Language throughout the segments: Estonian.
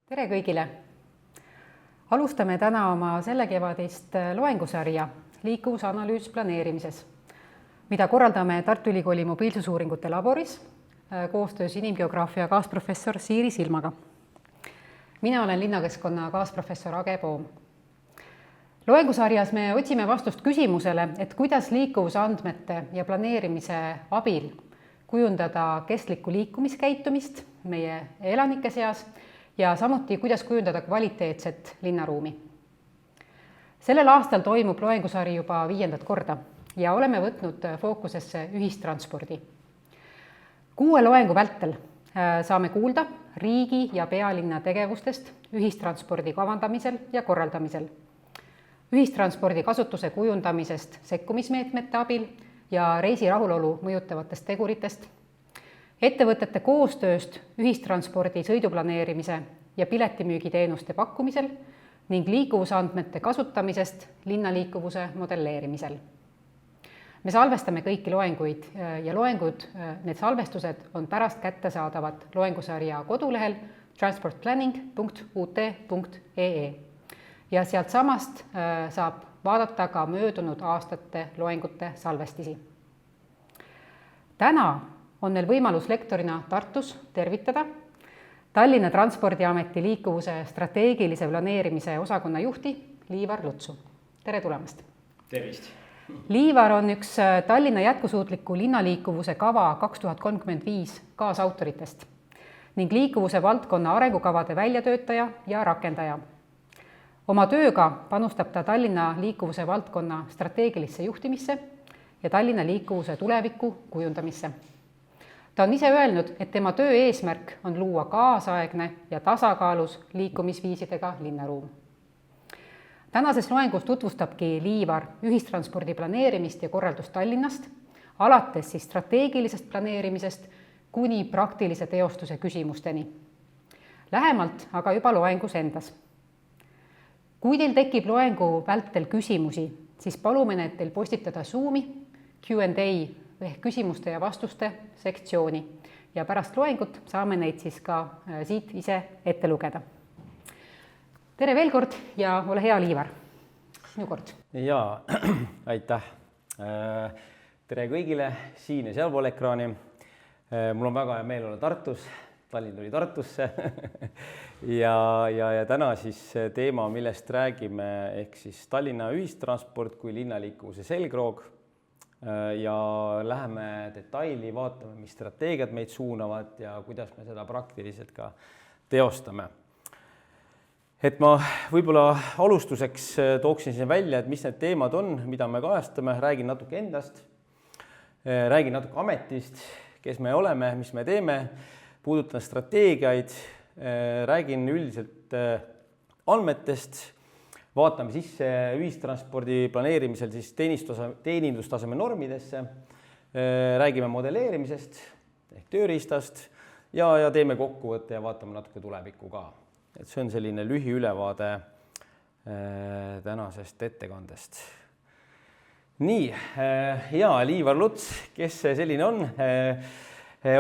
Tere kõigile! Alustame täna oma sellekevadist loengusarja liikuvusanalüüs planeerimises, mida korraldame Tartu Ülikooli mobiilsusuuringute laboris koostöös inimgeograafia kaasprofessor Siiri Silmaga. Mina olen linnakeskkonna kaasprofessor Age Poom. Loengusarjas me otsime vastust küsimusele, et kuidas liikuvusandmete ja planeerimise abil kujundada kestlikku liikumiskäitumist meie elanike seas ja samuti, kuidas kujundada kvaliteetset linnaruumi. Sellel aastal toimub loengusari juba 5. korda ja oleme võtnud fookusesse ühistranspordi. 6 loengu vältel saame kuulda riigi ja pealinna tegevustest ühistranspordi kavandamisel ja korraldamisel, ühistranspordi kasutuse kujundamisest sekkumismeetmete abil ja reisi rahulolu mõjutavatest teguritest, ettevõtete koostööst ühistranspordi sõiduplaneerimise ja piletimüügiteenuste pakkumisel ning liikuvusandmete kasutamisest linnaliikuvuse modelleerimisel. Me salvestame kõiki loenguid ja need salvestused on pärast kättesaadavad loengusarja kodulehel transportplanning.ut.ee ja sealt samast saab vaadata ka möödunud aastate loengute salvestisi. Täna on meil võimalus lektorina Tartus tervitada Tallinna Transpordiameti liikuvuse strateegilise planeerimise osakonna juhti Liivar Lutsu. Tere tulemast! Tervist! Liivar on üks Tallinna jätkusuutliku linnaliikuvuse kava 2035 kaasautoritest ning liikuvuse valdkonna arengukavade väljatöötaja ja rakendaja. Oma tööga panustab ta Tallinna liikuvuse valdkonna strateegilisse juhtimisse ja Tallinna liikuvuse tuleviku kujundamisse. Ta on ise öelnud, et tema töö eesmärk on luua kaasaegne ja tasakaalus liikumisviisidega linnaruum. Tänases loengus tutvustabki Liivar ühistranspordi planeerimist ja korraldust Tallinnast, alates siis strateegilisest planeerimisest kuni praktilise teostuse küsimusteni. Lähemalt aga juba loengus endas. Kui teil tekib loengu vältel küsimusi, siis palume need teil postitada Zoomi Q&A ehk küsimuste ja vastuste sektsiooni ja pärast loengut saame neid siis ka siit ise ette lugeda. Tere veel kord ja ole hea, Liivar. Sinu kord. Jaa, aitäh. Tere kõigile siin ja sealpool ekraani. Mul on väga hea meel olla Tartus. Tallinn tuli Tartusse ja täna siis teema, millest räägime, ehk siis Tallinna ühistransport kui linnaliikuvuse selgroog. Ja läheme detaili, vaatame, mis strateegiad meid suunavad ja kuidas me seda praktiliselt ka teostame. Et ma võib-olla alustuseks tooksin siin välja, et mis need teemad on, mida me kajastame, räägin natuke endast, räägin natuke ametist, kes me oleme, mis me teeme, puudutan strateegiaid, räägin üldiselt andmetest, vaatame sisse ühistranspordi planeerimisel siis teenindustaseme normidesse, räägime modelleerimisest ehk tööriistast ja teeme kokkuvõtte ja vaatame natuke tulevikku ka. Et see on selline lühiülevaade tänasest ettekandest. Nii, ja Liivar Luts, kes see selline on?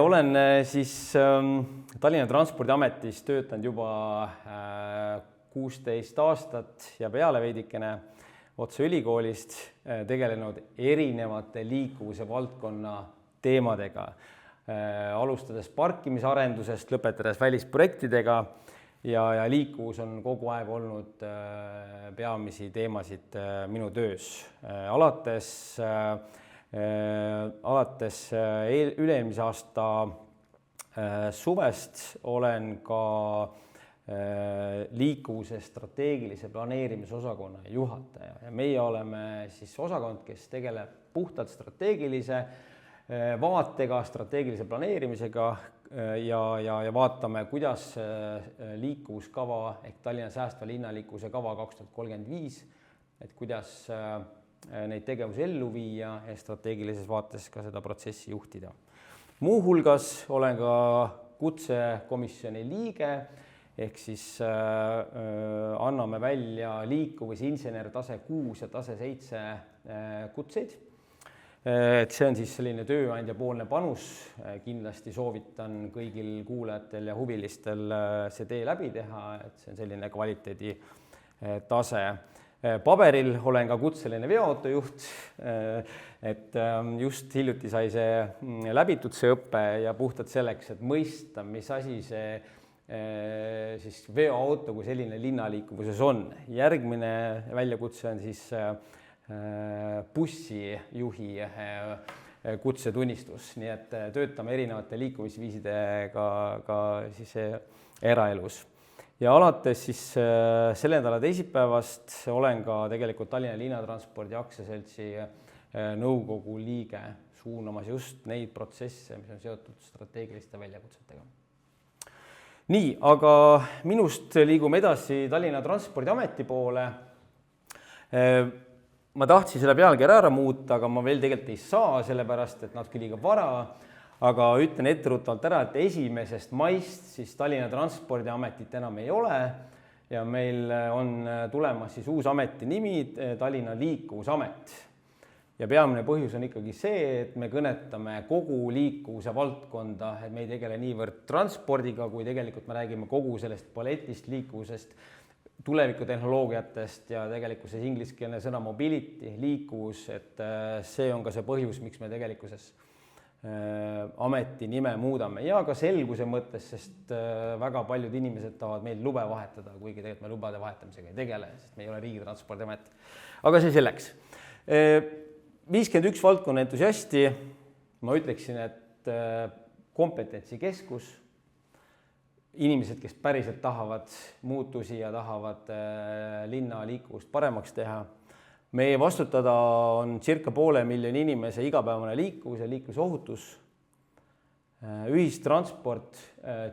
Olen siis Tallinna Transpordiametis töötanud juba 16 aastat ja peale veidikene otse ülikoolist tegelenud erinevate liikuvuse valdkonna teemadega, alustades parkimisarendusest, lõpetades välisprojektidega ja liikuvus on kogu aeg olnud peamisi teemasid minu töös. Alates üle-eelmise aasta suvest olen ka liikuvuse strateegilise planeerimise osakonna juhataja ja meie oleme siis osakond, kes tegeleb puhtalt strateegilise vaatega, strateegilise planeerimisega ja vaatame, kuidas liikuvuskava ehk Tallinna säästva linnaliikuvuse kava 2035, et kuidas neid tegevusi ellu viia ja strateegilises vaates ka seda protsessi juhtida. Muuhulgas olen ka kutsekomisjoni liige, ehk siis anname välja liikuvusinsener tase 6 ja tase 7 kutseid. et see on siis selline tööandja poolne panus, kindlasti soovitan kõigil kuulajatel ja huvilistel see tee läbi teha, et see on selline kvaliteedi tase. Paberil olen ka kutseline veoautojuht, et just hiljuti sai see läbitud see õpe ja puhtalt selleks, et mõista, mis asi see siis veoauto kui selline linnaliikuvuses on. Järgmine väljakutse on siis bussijuhi kutsetunnistus, nii et töötame erinevate liikumisviisidega ka siis eraelus. Ja alates siis selle nädala teisipäevast olen ka tegelikult Tallinna Linnatranspordi aktsiaseltsi nõukogu liige, suunamas just neid protsesse, mis on seotud strateegiliste väljakutsetega. Nii, aga minust liigume edasi Tallinna Transpordiameti poole. Ma tahtsin selle pealkirja ära muuta, aga ma veel tegelikult ei saa, sellepärast, et natuke liiga vara, aga ütlen etteruttavalt ära, et 1. maist siis Tallinna Transpordiametit enam ei ole ja meil on tulemas siis uus ameti nimi, Tallinna Liikuvusamet. Ja peamine põhjus on ikkagi see, et me kõnetame kogu liikuvuse valdkonda, et me ei tegele niivõrd transpordiga, kui tegelikult me räägime kogu sellest paletist liikuvusest, tulevikutehnoloogiatest ja tegelikkuses ingliskeelne sõna mobility, liikuvus, et see on ka see põhjus, miks me tegelikkuses ameti nime muudame ja ka selguse mõttes, sest väga paljud inimesed tahavad meil lube vahetada, kuigi tegelikult me lubade vahetamisega ei tegele, sest me ei ole Riigitranspordiamet. Aga see selleks. 51 valdkonna entusiasti, ma ütleksin, et kompetentsikeskus, inimesed, kes päriselt tahavad muutusi ja tahavad linna liikuvust paremaks teha. Meie vastutada on circa 500,000 inimese igapäevane liikuvus ja liiklusohutus. Ühistransport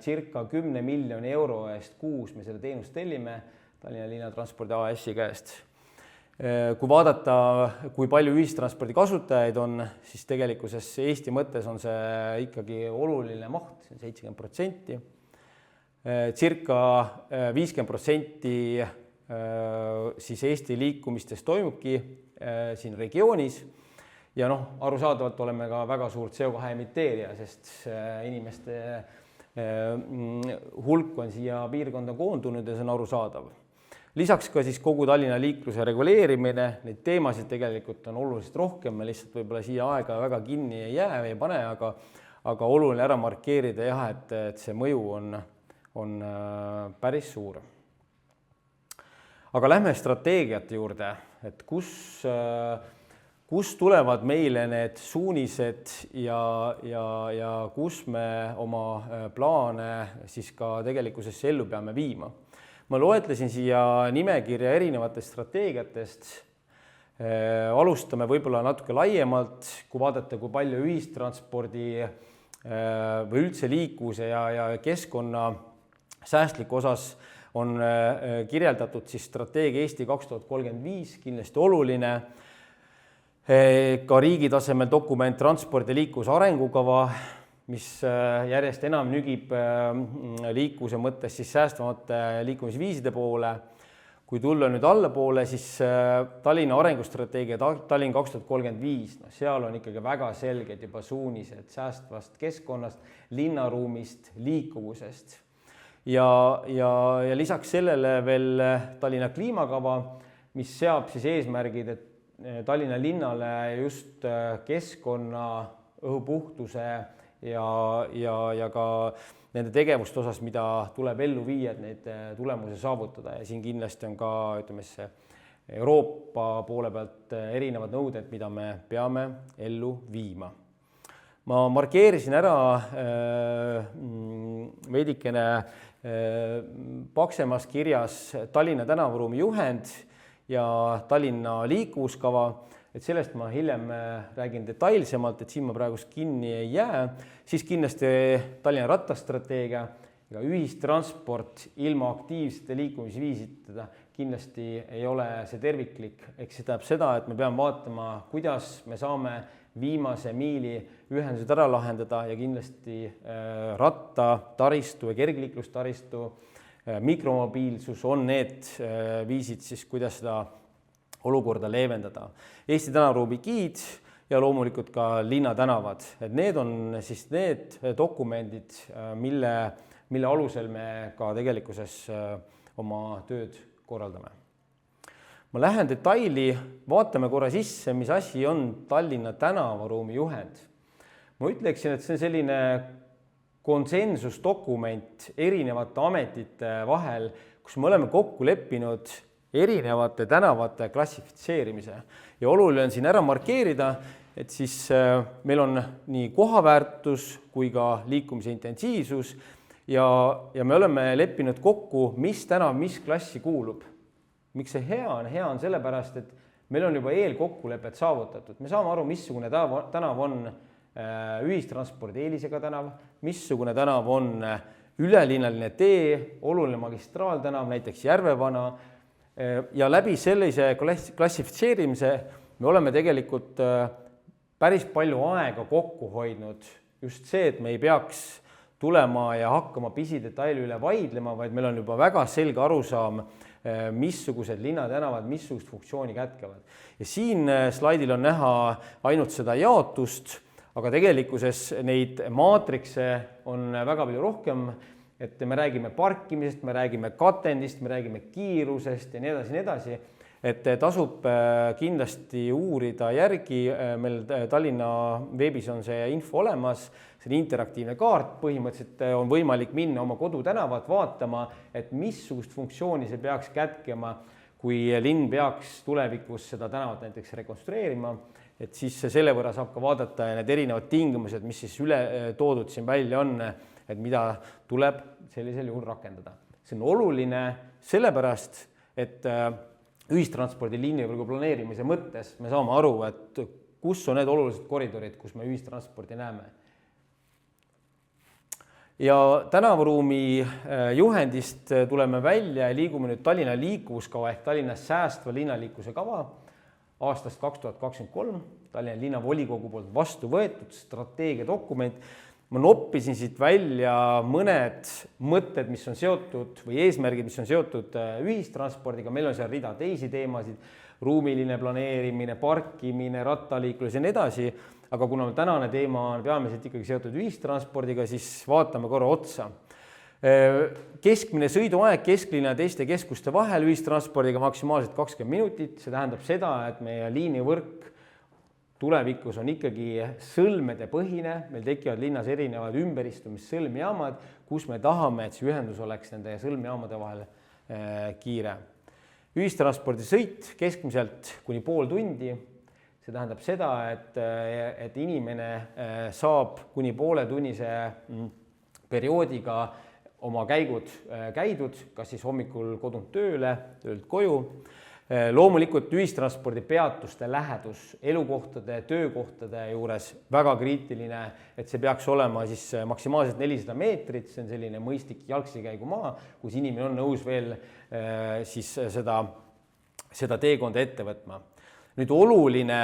circa 10 miljoni euro eest kuus me selle teenust tellime Tallinna Linnatranspordi AS-i käest. Kui vaadata, kui palju ühistranspordi kasutajaid on, siis tegelikkuses Eesti mõttes on see ikkagi oluline maht, see on 70%. Circa 50% siis Eesti liikumistest toimubki siin regioonis ja arusaadavalt oleme ka väga suur CO2 emiteerija, sest inimeste hulk on siia piirkonda koondunud ja see on arusaadav. Lisaks ka siis kogu Tallinna liikluse reguleerimine, neid teemasid tegelikult on oluliselt rohkem, me lihtsalt võib-olla siia aega väga kinni ei jää, ei pane, aga oluline ära markeerida jah, et see mõju on päris suur. Aga lähme strateegiate juurde, et kus tulevad meile need suunised ja kus me oma plaane siis ka tegelikkuses ellu peame viima. Ma loetlesin siia nimekirja erinevatest strateegiatest. Alustame võib-olla natuke laiemalt, kui vaadata, kui palju ühistranspordi või üldse liikuvuse ja keskkonna säästliku osas on kirjeldatud siis strateegia Eesti 2035, kindlasti oluline. Ka riigi tasemel dokument transpordi liikuvuse arengukava, mis järjest enam nügib liikuvuse mõttes siis säästvamate liikumisviiside poole. Kui tulla nüüd allapoole, siis Tallinna arengustrateegia Tallinn 2035, seal on ikkagi väga selged juba suunised säästvast keskkonnast, linnaruumist, liikuvusest. Ja lisaks sellele veel Tallinna kliimakava, mis seab siis eesmärgid, et Tallinna linnale just keskkonna, õhupuhtuse ja ka nende tegevuste osas, mida tuleb ellu viia, et neid tulemusi saavutada. Ja siin kindlasti on ka Euroopa poole pealt erinevad nõuded, mida me peame ellu viima. Ma markeerisin ära veidikene paksemas kirjas Tallinna tänavaruumi juhend ja Tallinna liikuvuskava. Et sellest ma hiljem räägin detailsemalt, et siin ma praegust kinni ei jää. Siis kindlasti Tallinna rattastrateegia ja ühistransport ilma aktiivsete liikumisviisitega kindlasti ei ole see terviklik. Ehk see tähendab seda, et me peame vaatama, kuidas me saame viimase miili ühendused ära lahendada ja kindlasti rattataristu ja kergliiklustaristu, mikromobiilsus on need viisid siis, kuidas seda olukorda leevendada. Eesti tänavaruumi giid ja loomulikult ka linnatänavad. Et need on siis need dokumendid, mille alusel me ka tegelikkuses oma tööd korraldame. Ma lähen detaili, vaatame korra sisse, mis asi on Tallinna tänavaruumi juhend. Ma ütleksin, et see on selline konsensusdokument erinevate ametite vahel, kus me oleme kokku leppinud erinevate tänavate klassifitseerimise. Ja oluline on siin ära markeerida, et siis meil on nii kohaväärtus kui ka liikumise intensiivsus ja me oleme leppinud kokku, mis tänav, mis klassi kuulub. Miks see hea on? Hea on sellepärast, et meil on juba eelkokkulepet saavutatud. Me saame aru, missugune tänav on ühistranspordi eelisega tänav, missugune tänav on ülelinnaline tee, oluline magistraaltänav, näiteks Järvevana. Ja läbi sellise klassifitseerimise me oleme tegelikult päris palju aega kokku hoidnud. Just see, et me ei peaks tulema ja hakkama pisidetaili üle vaidlema, vaid meil on juba väga selge arusaam, missugused linnatänavad, missugust funktsiooni kätkevad. Ja siin slaidil on näha ainult seda jaotust, aga tegelikkuses neid maatrikse on väga palju rohkem, et me räägime parkimisest, me räägime katendist, me räägime kiirusest ja nii edasi, et tasub kindlasti uurida järgi, meil Tallinna veebis on see info olemas, see on interaktiivne kaart, põhimõtteliselt on võimalik minna oma kodutänavat vaatama, et missugust funktsiooni see peaks kätkema, kui linn peaks tulevikus seda tänavat näiteks rekonstrueerima, et siis selle võrra saab ka vaadata need erinevad tingimused, mis siis üle toodud siin välja on, et mida tuleb sellisel juhul rakendada. See on oluline sellepärast, et ühistranspordi liinivõrgu planeerimise mõttes me saame aru, et kus on need olulised koridorid, kus me ühistranspordi näeme. Ja tänavaruumi juhendist tuleme välja ja liigume nüüd Tallinna liikuvuskava ehk Tallinna säästva linnaliikluse kava aastast 2023, Tallinna linnavolikogu poolt vastu võetud strateegiadokument. Ma noppisin siit välja mõned mõtted, mis on seotud või eesmärgid, mis on seotud ühistranspordiga. Meil on seal rida teisi teemasid, ruumiline planeerimine, parkimine, rattaliiklus ja nii edasi. Aga kuna tänane teema on peamiselt ikkagi seotud ühistranspordiga, siis vaatame korra otsa. Keskmine sõiduaeg kesklinna ja teiste keskuste vahel ühistranspordiga maksimaalselt 20 minutit. See tähendab seda, et meie liinivõrk tulevikus on ikkagi sõlmede põhine, meil tekivad linnas erinevad ümberistumissõlmjaamad, kus me tahame, et see ühendus oleks nende sõlmjaamade vahel kiire. Ühistranspordi sõit keskmiselt kuni pool tundi, see tähendab seda, et inimene saab kuni pooletunnise perioodiga oma käigud käidud, kas siis hommikul kodunt tööle, töölt koju. Loomulikult ühistranspordi peatuste lähedus elukohtade, töökohtade juures väga kriitiline, et see peaks olema siis maksimaalselt 400 meetrit, see on selline mõistlik jalgsikäigumaa, kus inimene on nõus veel siis seda teekonda ette võtma. Nüüd oluline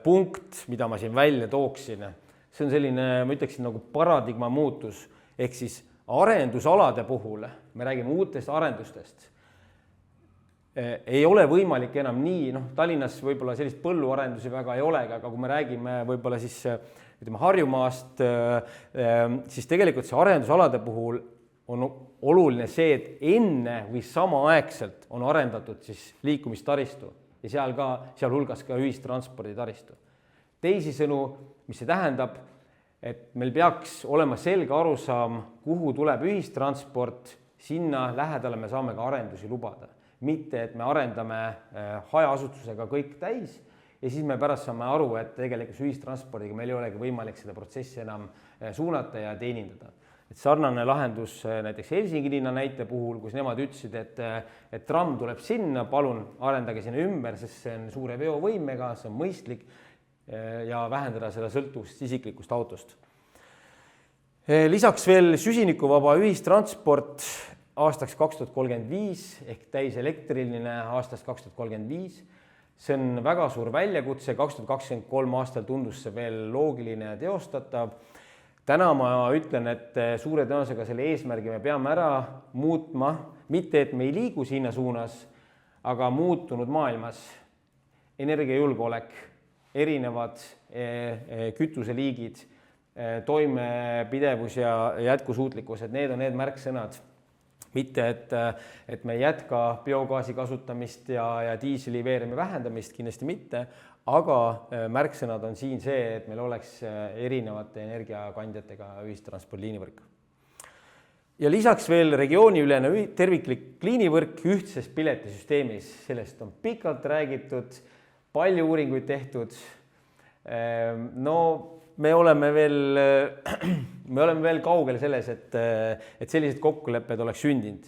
punkt, mida ma siin välja tooksin, see on selline, ma ütleksin, nagu paradigma muutus, ehk siis arendusalade puhul, me räägime uutest arendustest, ei ole võimalik enam nii, Tallinnas võib-olla sellist põlluarendusi väga ei ole, aga kui me räägime võib-olla siis Harjumaast, siis tegelikult see arendusalade puhul on oluline see, et enne või samaaegselt on arendatud siis liikumistaristu ja sealhulgas ka ühistranspordi taristu. Teisisõnu, mis see tähendab, et meil peaks olema selge arusaam, kuhu tuleb ühistransport, sinna lähedale me saame ka arendusi lubada. Mitte, et me arendame hajaasustusega kõik täis ja siis me pärast saame aru, et tegelikult ühistranspordiga meil ei olegi võimalik seda protsessi enam suunata ja teenindada. Et sarnane lahendus näiteks Helsingi linna näite puhul, kus nemad ütlesid, et tramm tuleb sinna, palun arendage sinna ümber, sest see on suure veovõimega, see on mõistlik ja vähendada seda sõltuvust isiklikust autost. Lisaks veel süsinikuvaba ühistransport aastaks 2035 ehk täiselektriline aastast 2035. See on väga suur väljakutse, 2023 aastal tundus see veel loogiline ja teostatav. Täna ma ütlen, et suure tõenäosusega selle eesmärgi me peame ära muutma, mitte et me ei liigu sinna suunas, aga muutunud maailmas energiajulgeolek erinevad kütuseliigid, toimepidevus ja jätkusuutlikkus, et need on need märksõnad. Mitte, et me ei jätka biogaasi kasutamist ja diisli veeremi vähendamist, kindlasti mitte, aga märksõnad on siin see, et meil oleks erinevate energiakandjatega ühistranspordi liinivõrk. Ja lisaks veel regiooniülene terviklik liinivõrk ühtses piletisüsteemis. Sellest on pikalt räägitud, palju uuringuid tehtud. No me oleme veel kaugel selles, et sellised kokkulepped oleks sündinud.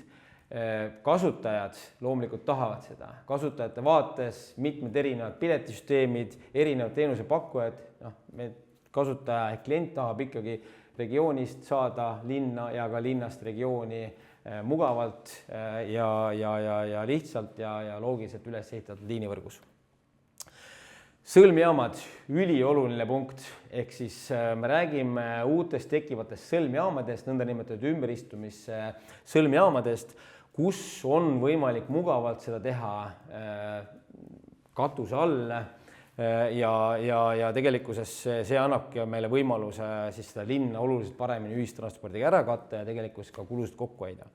Kasutajad loomulikult tahavad seda. Kasutajate vaates mitmed erinevad piletisüsteemid, erinevad teenusepakkujad, kasutaja ehk klient tahab ikkagi regioonist saada linna ja ka linnast regiooni mugavalt ja lihtsalt ja loogiliselt üles ehitatud liinivõrgus. Sõlmjaamad, ülioluline punkt, ehk siis me räägime uutest tekkivatest sõlmjaamadest, nõndanimetatud ümberistumise sõlmjaamadest, kus on võimalik mugavalt seda teha katuse all ja tegelikkuses see annabki meile võimaluse siis seda linna oluliselt paremini ühistranspordiga ära katta ja tegelikult ka kulusid kokku hoida.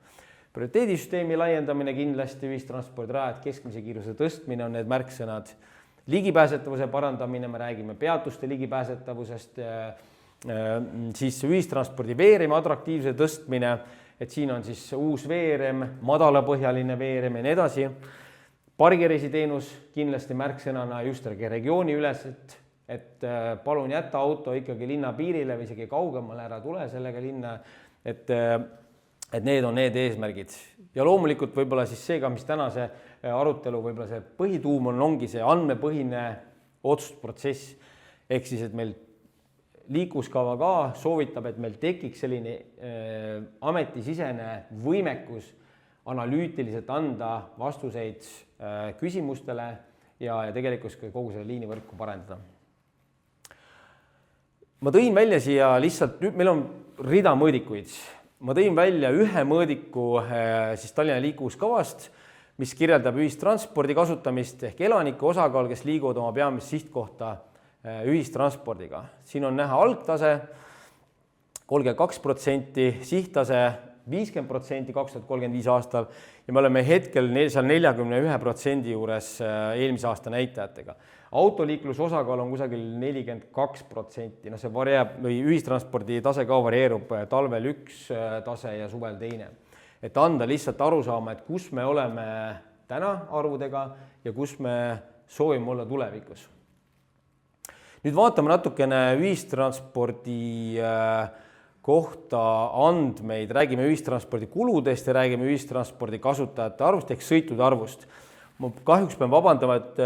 Prioriteedisüsteemi laiendamine kindlasti, ühistranspordirajad, keskmise kiiruse tõstmine on need märksõnad, ligipääsetavuse parandamine, me räägime peatuste ligipääsetavusest, siis ühistranspordi veeremi atraktiivsuse tõstmine, et siin on siis uus veerem, madalapõhjaline veerem ja nii edasi. Pargireisiteenus kindlasti märksõnana just regiooni üles, et palun jätta auto ikkagi linna piirile või isegi kaugemale, ära tule sellega linna, et need on need eesmärgid. Ja loomulikult võib-olla siis see ka, mis tänase arutelu võib-olla see põhituum ongi see andmepõhine otsustusprotsess, ehk siis, et meil liikluskava ka soovitab, et meil tekiks selline ametisisene võimekus analüütiliselt anda vastuseid küsimustele ja tegelikult kogu selle liinivõrku parendada. Ma tõin välja siia lihtsalt, nüüd meil on rida mõõdikuid. Ma tõin välja ühe mõõdiku siis Tallinna liikuvuskavast, mis kirjeldab ühistranspordi kasutamist ehk elanike osakaal, kes liiguvad oma peamist sihtkohta ühistranspordiga. Siin on näha algtase 32%, sihttase 50% 2035 aastal ja me oleme hetkel 41% juures eelmise aasta näitajatega. Autoliikluse osakaal on kusagil 42%, see varieerub või ühistranspordi tase ka varieerub talvel üks tase ja suvel teine. Et anda lihtsalt aru saama, et kus me oleme täna arvudega ja kus me soovime olla tulevikus. Nüüd vaatame natukene ühistranspordi kohta andmeid, räägime ühistranspordi kuludest ja räägime ühistranspordi kasutajate arvust ehk sõitude arvust. Ma kahjuks pean vabandama, et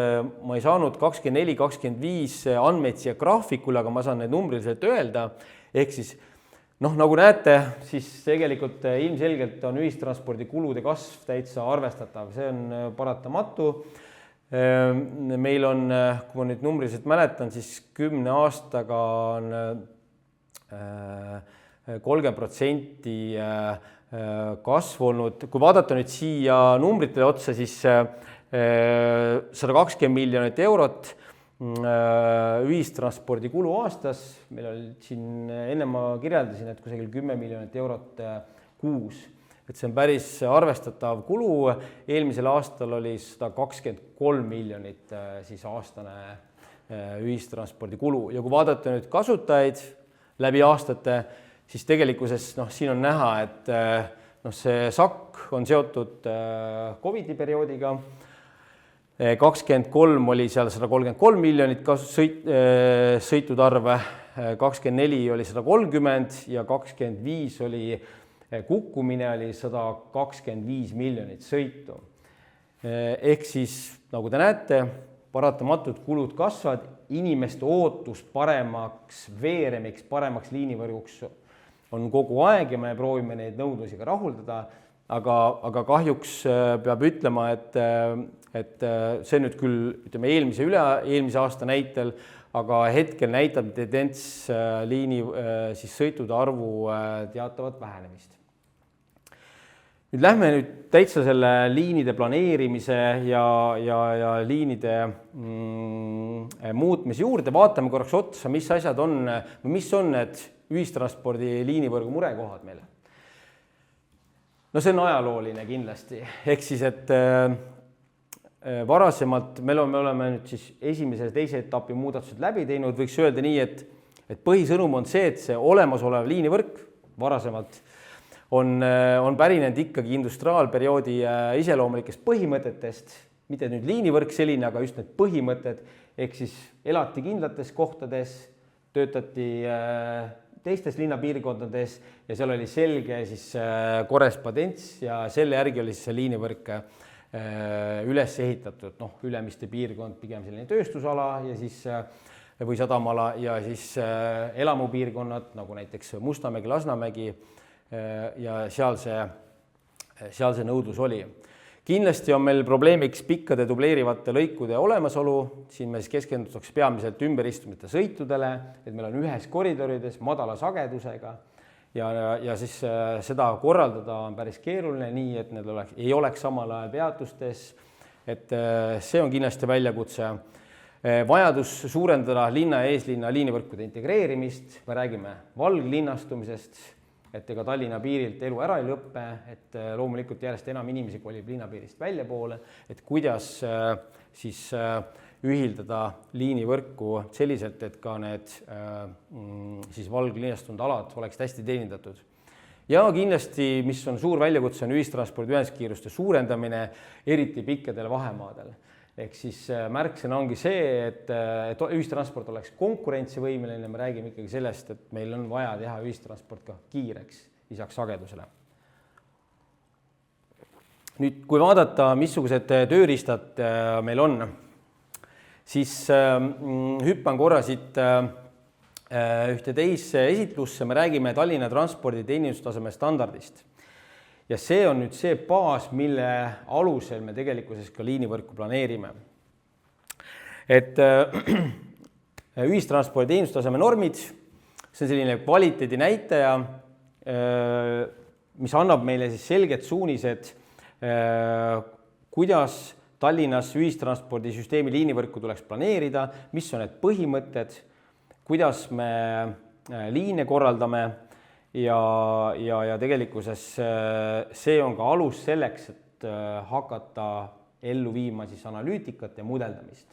ma ei saanud 24-25 andmeid siia graafikule, aga ma saan need numbriliselt öelda. Ehk siis, nagu näete, siis tegelikult ilmselgelt on ühistranspordi kulude kasv täitsa arvestatav. See on paratamatu. Meil on, kui ma nüüd numbriliselt mäletan, siis 10 aastaga on 30% kasv olnud. Kui vaadata nüüd siia numbritele otsa, siis 120 miljonit eurot ühistranspordi kulu aastas. Meil oli siin, enne ma kirjeldasin, et kusagil 10 miljonit eurot kuus. Et see on päris arvestatav kulu. Eelmisel aastal oli 123 miljonit siis aastane ühistranspordi kulu. Ja kui vaadata nüüd kasutajaid läbi aastate, siis tegelikkuses siin on näha, et see SAK on seotud COVID-i perioodiga. 23 oli seal 133 miljonit sõitude arve, 24 oli 130 ja 25 oli kukkumine oli 125 miljonit sõitu. Ehk siis, nagu te näete, paratamatult kulud kasvad, inimeste ootus paremaks veeremiks, paremaks liinivõrguks on kogu aeg ja me proovime neid nõudlusi ka rahuldada, aga kahjuks peab ütlema, et see nüüd küll ütleme eelmise aasta näitel, aga hetkel näitab tendents liini siis sõitude arvu teatavat vähenemist. Nüüd lähme nüüd täitsa selle liinide planeerimise ja liinide muutmise juurde, vaatame korraks otsa, mis asjad on, mis on need ühistranspordi liinivõrgu murekohad meil. No see on ajalooline kindlasti, ehk siis, et varasemalt me oleme nüüd siis esimese ja teise etapi muudatused läbi teinud, võiks öelda nii, et põhisõnum on see, et see olemasolev liinivõrk varasemalt on pärinenud ikkagi industriaalperioodi iseloomulikest põhimõtetest, mitte nüüd liinivõrk selline, aga just need põhimõtted, ehk siis elati kindlates kohtades, töötati teistes linnapiirkondades ja seal oli selge siis korrespondents ja selle järgi oli siis see liinivõrk üles ehitatud, Ülemiste piirkond, pigem selline tööstusala ja siis või sadamala ja siis elamupiirkonnad nagu näiteks Mustamägi, Lasnamägi ja seal see nõudlus oli. Kindlasti on meil probleemiks pikkade dubleerivate lõikude olemasolu, siin me siis keskendutakse peamiselt ümberistumiste sõitudele, et meil on ühes koridorides madala sagedusega ja siis seda korraldada on päris keeruline nii, et need ei oleks samal ajal peatustes, et see on kindlasti väljakutse. Vajadus suurendada linna ja eeslinna liinivõrkude integreerimist, me räägime valglinnastumisest, et ega Tallinna piirilt elu ära ei lõppe, et loomulikult järjest enam inimesi kolib linnapiirist väljapoole, et kuidas siis ühildada liinivõrku selliselt, et ka need siis valglinnastunud alad oleks hästi teenindatud. Ja kindlasti, mis on suur väljakutse, on ühistranspordi ühenduskiiruste suurendamine, eriti pikkadel vahemaadel. Ehk siis märksõna ongi see, et ühistransport oleks konkurentsivõimeline, me räägime ikkagi sellest, et meil on vaja teha ühistransport ka kiireks, lisaks sagedusele. Nüüd, kui vaadata, missugused tööriistad meil on, siis hüppan korra siit ühte teise esitlusse, me räägime Tallinna transpordi teenindustaseme standardist. Ja see on nüüd see baas, mille alusel me tegelikkuses ka liinivõrku planeerime. Et ühistranspordi teenindustaseme normid, see on selline kvaliteedi näitaja, mis annab meile siis selged suunised, kuidas Tallinnas ühistranspordisüsteemi liinivõrku tuleks planeerida, mis on need põhimõtted, kuidas me liine korraldame ja tegelikkuses see on ka alus selleks, et hakata ellu viima siis analüütikat ja mudeldamist.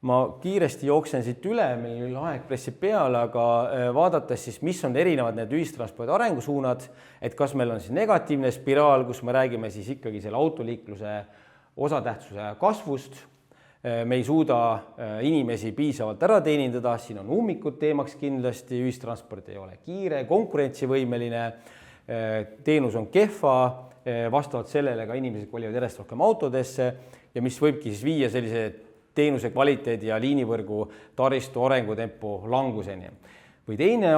Ma kiiresti jooksen siit üle, meil aeg pressib peale, aga vaadates siis, mis on erinevad need ühistranspordi arengusuunad, et kas meil on siis negatiivne spiraal, kus me räägime siis ikkagi selle autoliikluse osatähtsuse kasvust, me ei suuda inimesi piisavalt ära teenindada, siin on ummikud teemaks kindlasti, ühistransport ei ole kiire, konkurentsivõimeline, teenus on kehva, vastavalt sellele ka inimesed kolivad järjest rohkem autodesse ja mis võibki siis viia sellise teenuse kvaliteedi ja liinivõrgu taristu arengutempo languseni. Või teine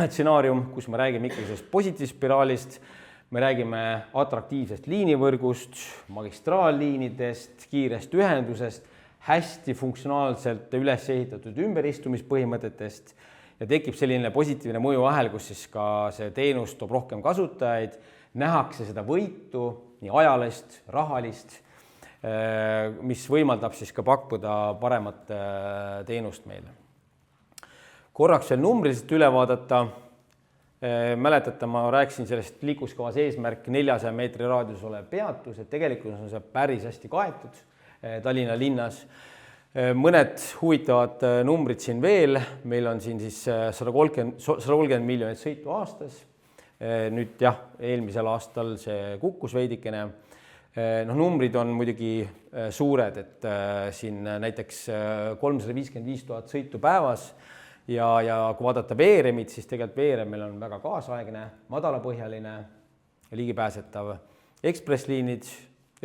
stsenaarium, kus me räägime ikkagi sellest positiivspiraalist, me räägime atraktiivsest liinivõrgust, magistraalliinidest, kiirest ühendusest, hästi funktsionaalselt üles ehitatud ümberistumispõhimõtetest ja tekib selline positiivne mõjuahel, kus siis ka see teenus toob rohkem kasutajaid, nähakse seda võitu, nii ajalist, rahalist, mis võimaldab siis ka pakkuda paremat teenust meile. Korraks veel numbriliselt üle vaadata. Mäletate, ma rääkisin sellest liikluskavas eesmärk 400 meetri raadius olev peatus, et tegelikult on see päris hästi kaetud Tallinna linnas. Mõned huvitavad numbrid siin veel, meil on siin siis 130 miljonit sõitu aastas. Nüüd jah, eelmisel aastal see kukkus veidikene. Numbrid on muidugi suured, et siin näiteks 355 000 sõitu päevas ja kui vaadata veeremit, siis tegelikult veerem meil on väga kaasaegne, madalapõhjaline, ligipääsetav, ekspressliinid,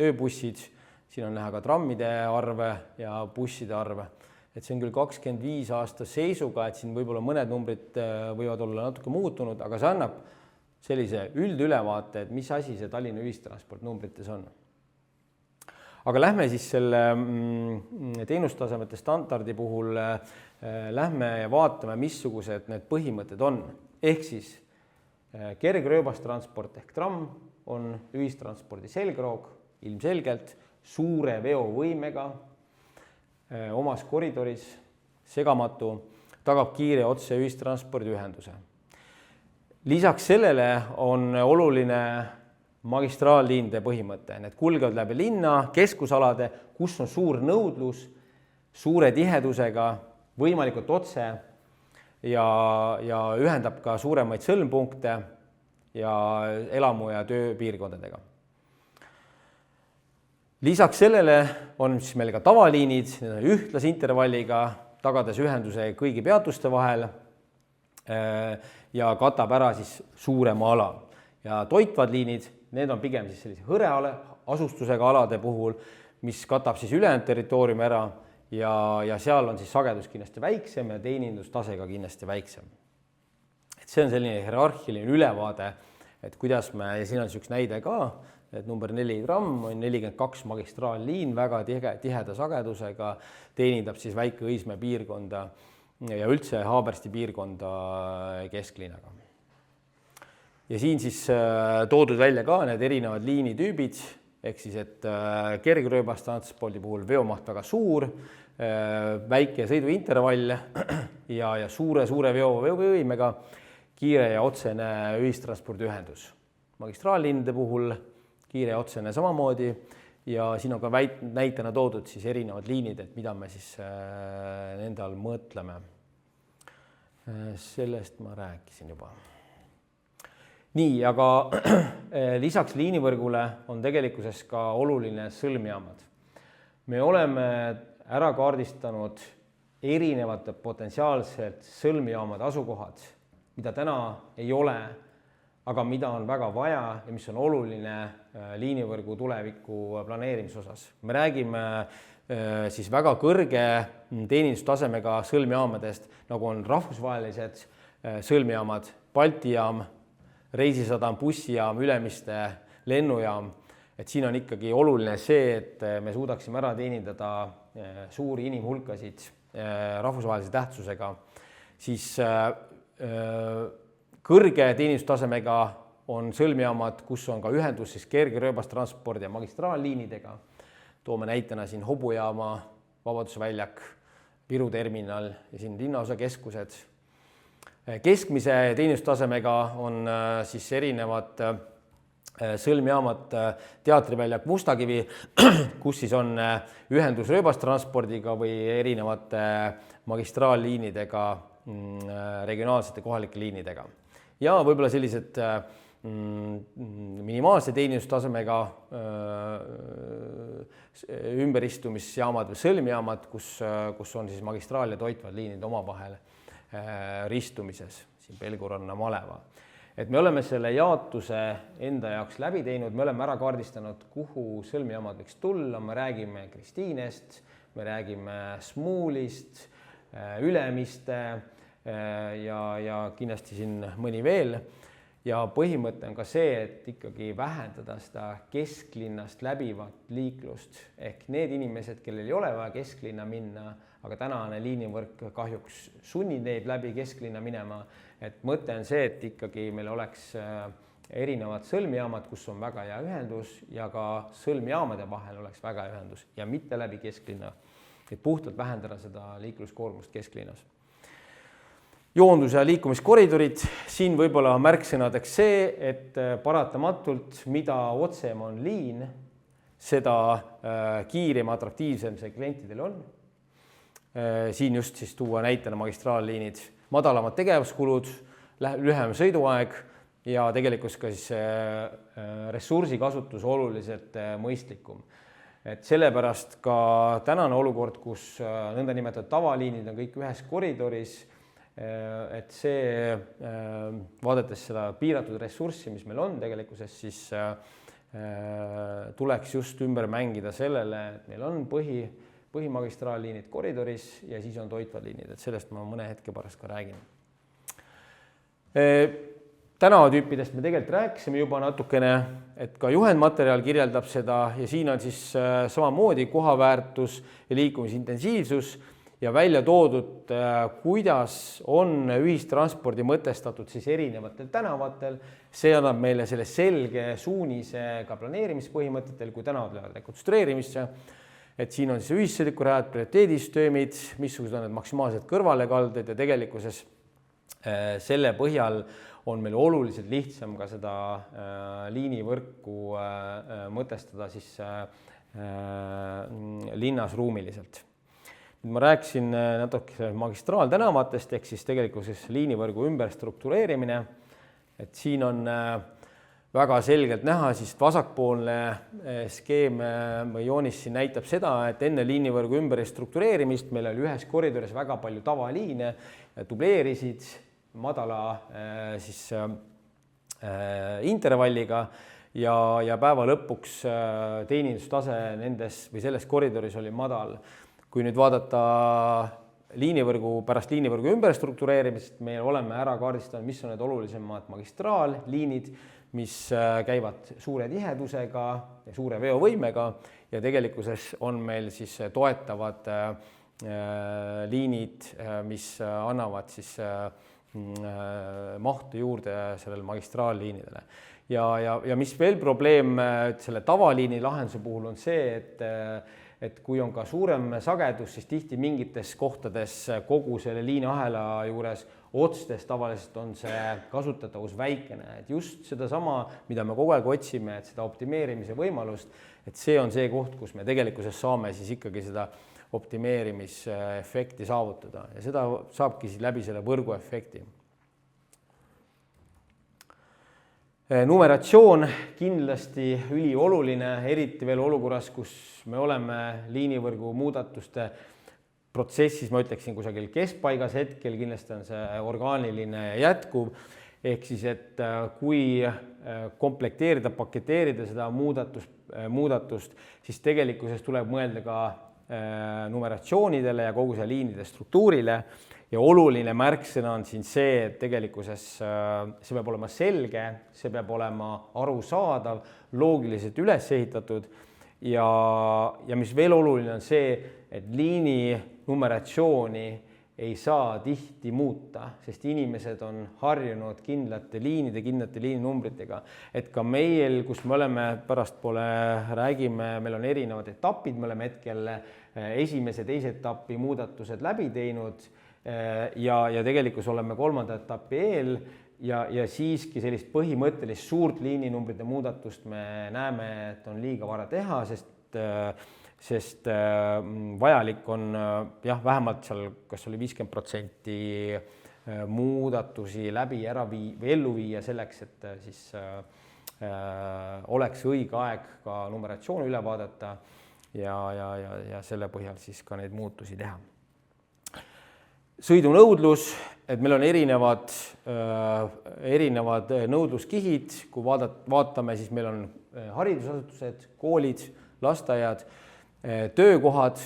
ööbussid, siin on näha ka trammide arve ja busside arve. Et see on küll 25 aasta seisuga, et siin võib-olla mõned numbrid võivad olla natuke muutunud, aga see annab sellise üldülevaate, et mis asi see Tallinna ühistransport numbrites on. Aga lähme siis selle teenustasemete standardi puhul, lähme ja vaatame, missugused need põhimõtted on. Ehk siis kergrööbastransport ehk tramm on ühistranspordi selgroog, ilmselgelt suure veovõimega, omas koridoris, segamatu, tagab kiire otse ühistranspordiühenduse. Lisaks sellele on oluline magistraalliinide põhimõte. Need kulgevad läbi linna, keskusalade, kus on suur nõudlus, suure tihedusega, võimalikult otse ja ühendab ka suuremaid sõlmpunkte ja elamu- ja tööpiirkondadega. Lisaks sellele on siis meil ka tavaliinid, ühtlase intervalliga, tagades ühenduse kõigi peatuste vahel ja katab ära siis suurema ala. Ja toitvad liinid, need on pigem siis sellise hõre asustusega alade puhul, mis katab siis ülejäänud territooriumi ära ja seal on siis sagedus kindlasti väiksem ja teenindustase ka kindlasti väiksem. Et see on selline hierarhiline ülevaade, et kuidas me, ja siin on üks näide ka, et number 4 gramm on 42 magistraalliin väga tiheda sagedusega, teenindab siis Väike-Õismäe piirkonda ja üldse Haabersti piirkonda kesklinnaga. Ja siin siis toodud välja ka need erinevad liinitüübid, ehk siis, et kergrööbastranspordi puhul veomaht väga suur, väike sõiduintervall ja suure veovõimega kiire ja otsene ühistranspordiühendus. Magistraalliinide puhul kiire ja otsene samamoodi ja siin on ka näitena toodud siis erinevad liinid, et mida me siis nende all mõtleme. Sellest ma rääkisin juba. Nii, aga lisaks liinivõrgule on tegelikkuses ka oluline sõlmjaamad. Me oleme ära kaardistanud erinevate potentsiaalselt sõlmjaamade asukohad, mida täna ei ole, aga mida on väga vaja ja mis on oluline liinivõrgu tuleviku planeerimise osas. Me räägime siis väga kõrge teenindustasemega sõlmjaamadest, nagu on rahvusvahelised sõlmjaamad, Balti jaam, Reisisadam, bussijaam, Ülemiste, lennujaam. Et siin on ikkagi oluline see, et me suudaksime ära teenindada suuri inimhulkasid rahvusvahelise tähtsusega, siis kõrge teenindustasemega on sõlmjaamad, kus on ka ühendus siis kergrööbastranspordi ja magistraalliinidega. Toome näitena siin Hobujaama, Vabaduse väljak, Viru terminal ja siin linnaosa keskused. Keskmise teenindustasemega on siis erinevad sõlmjaamad Teatriväljak Mustakivi, kus siis on ühendus rööbastranspordiga või erinevate magistraalliinidega, regionaalsete kohalike liinidega. Ja võib-olla sellised minimaalse teenindustasemega ümberistumisjaamad või sõlmjaamad, kus on siis magistraal ja toitvad liinid omavahel ristumises, siin Pelguranna, Maleva. Et me oleme selle jaotuse enda jaoks läbi teinud, me oleme ära kaardistanud, kuhu sõlmjaamad võiks tulla, me räägime Kristiinest, me räägime Smuulist, Ülemiste ja kindlasti siin mõni veel. Ja põhimõte on ka see, et ikkagi vähendada seda kesklinnast läbivat liiklust ehk need inimesed, kellel ei ole vaja kesklinna minna, aga tänane liinivõrk kahjuks sunnib neid läbi kesklinna minema. Et mõte on see, et ikkagi meil oleks erinevad sõlmjaamad, kus on väga hea ühendus ja ka sõlmjaamade vahel oleks väga hea ühendus ja mitte läbi kesklinna, et puhtalt vähendada seda liikluskoormust kesklinnas. Joondus- ja liikumiskoridorid, siin võib-olla märksõnadeks see, et paratamatult, mida otsem on liin, seda kiirem atraktiivsem see klientidel on. Siin just siis tuua näitena magistraalliinid, madalamad tegevuskulud, lühem sõiduaeg ja tegelikult ka siis ressursikasutus oluliselt mõistlikum. Et sellepärast ka tänane olukord, kus nõndanimetatud tavaliinid on kõik ühes koridoris, et see, vaadates seda piiratud ressurssi, mis meil on tegelikkuses, siis tuleks just ümber mängida sellele, et meil on põhimagistraalliinid koridoris ja siis on toitvad liinid, et sellest ma mõne hetke pärast ka räägin. Tänavatüüpidest me tegelikult rääkisime juba natukene, et ka juhendmaterjal kirjeldab seda ja siin on siis samamoodi kohaväärtus ja liikumisintensiivsus ja välja toodud, kuidas on ühistranspordi mõtestatud siis erinevatel tänavatel. See annab meile selle selge suunise ka planeerimispõhimõtetel, kui tänavad lähevad rekonstrueerimisse. et siin on siis ühissõidukurajad, prioriteedisüsteemid, missugused on need maksimaalsed kõrvalekalded ja tegelikkuses selle põhjal on meil oluliselt lihtsam ka seda liinivõrku mõtestada siis linnas ruumiliselt. Ma rääkisin natuke magistraaltänavatest ehk siis tegelikkuses liinivõrgu ümberstruktureerimine, et siin on väga selgelt näha, siis vasakpoolne skeem või joonis siin näitab seda, et enne liinivõrgu ümberstruktureerimist meil oli ühes koridoris väga palju tavaliine, dubleerisid madala siis intervalliga ja päeva lõpuks teenindustase nendes või selles koridoris oli madal. Kui nüüd vaadata pärast liinivõrgu ümberstruktureerimist, me oleme ära kaardistanud, mis on need olulisemad magistraalliinid, mis käivad suure tihedusega ja suure veovõimega ja tegelikkuses on meil siis toetavad liinid, mis annavad siis mahtu juurde sellele magistraalliinidele. Ja mis veel probleem selle tavaliini lahenduse puhul on see, et kui on ka suurem sagedus, siis tihti mingites kohtades kogu selle liiniahela juures otstes tavaliselt on see kasutatavus väikene, et just sedasama, mida me kogu aeg otsime, et seda optimeerimise võimalust, et see on see koht, kus me tegelikkuses saame siis ikkagi seda optimeerimisefekti saavutada ja seda saabki siis läbi selle võrguefekti. Numeratsioon kindlasti ülioluline, eriti veel olukorras, kus me oleme liinivõrgu muudatuste protsessis, ma ütleksin kusagil keskpaigas hetkel, kindlasti on see orgaaniline ja jätkuv, ehk siis, et kui komplekteerida, paketeerida seda muudatust, siis tegelikkuses tuleb mõelda ka numeratsioonidele ja kogu see liinide struktuurile ja oluline märksõna on siin see, et tegelikkuses see peab olema selge, see peab olema arusaadav, loogiliselt üles ehitatud ja mis veel oluline on see, et liini numeratsiooni ei saa tihti muuta, sest inimesed on harjunud kindlate liininumbritega. Et ka meil, kus me oleme pärastpoole räägime, meil on erinevad etapid, me oleme hetkel esimese, teise etapi muudatused läbi teinud ja tegelikult oleme kolmanda etapi eel ja siiski sellist põhimõttelist suurt liininumbrite muudatust me näeme, et on liiga vara teha, sest vajalik on vähemalt seal, kas oli 50% muudatusi läbi või ellu viia selleks, et siis oleks õige aeg ka numeratsioon üle vaadata ja selle põhjal siis ka neid muutusi teha. Sõidunõudlus, et meil on erinevad nõudluskihid, kui vaatame, siis meil on haridusasutused, koolid, lasteaiad, töökohad,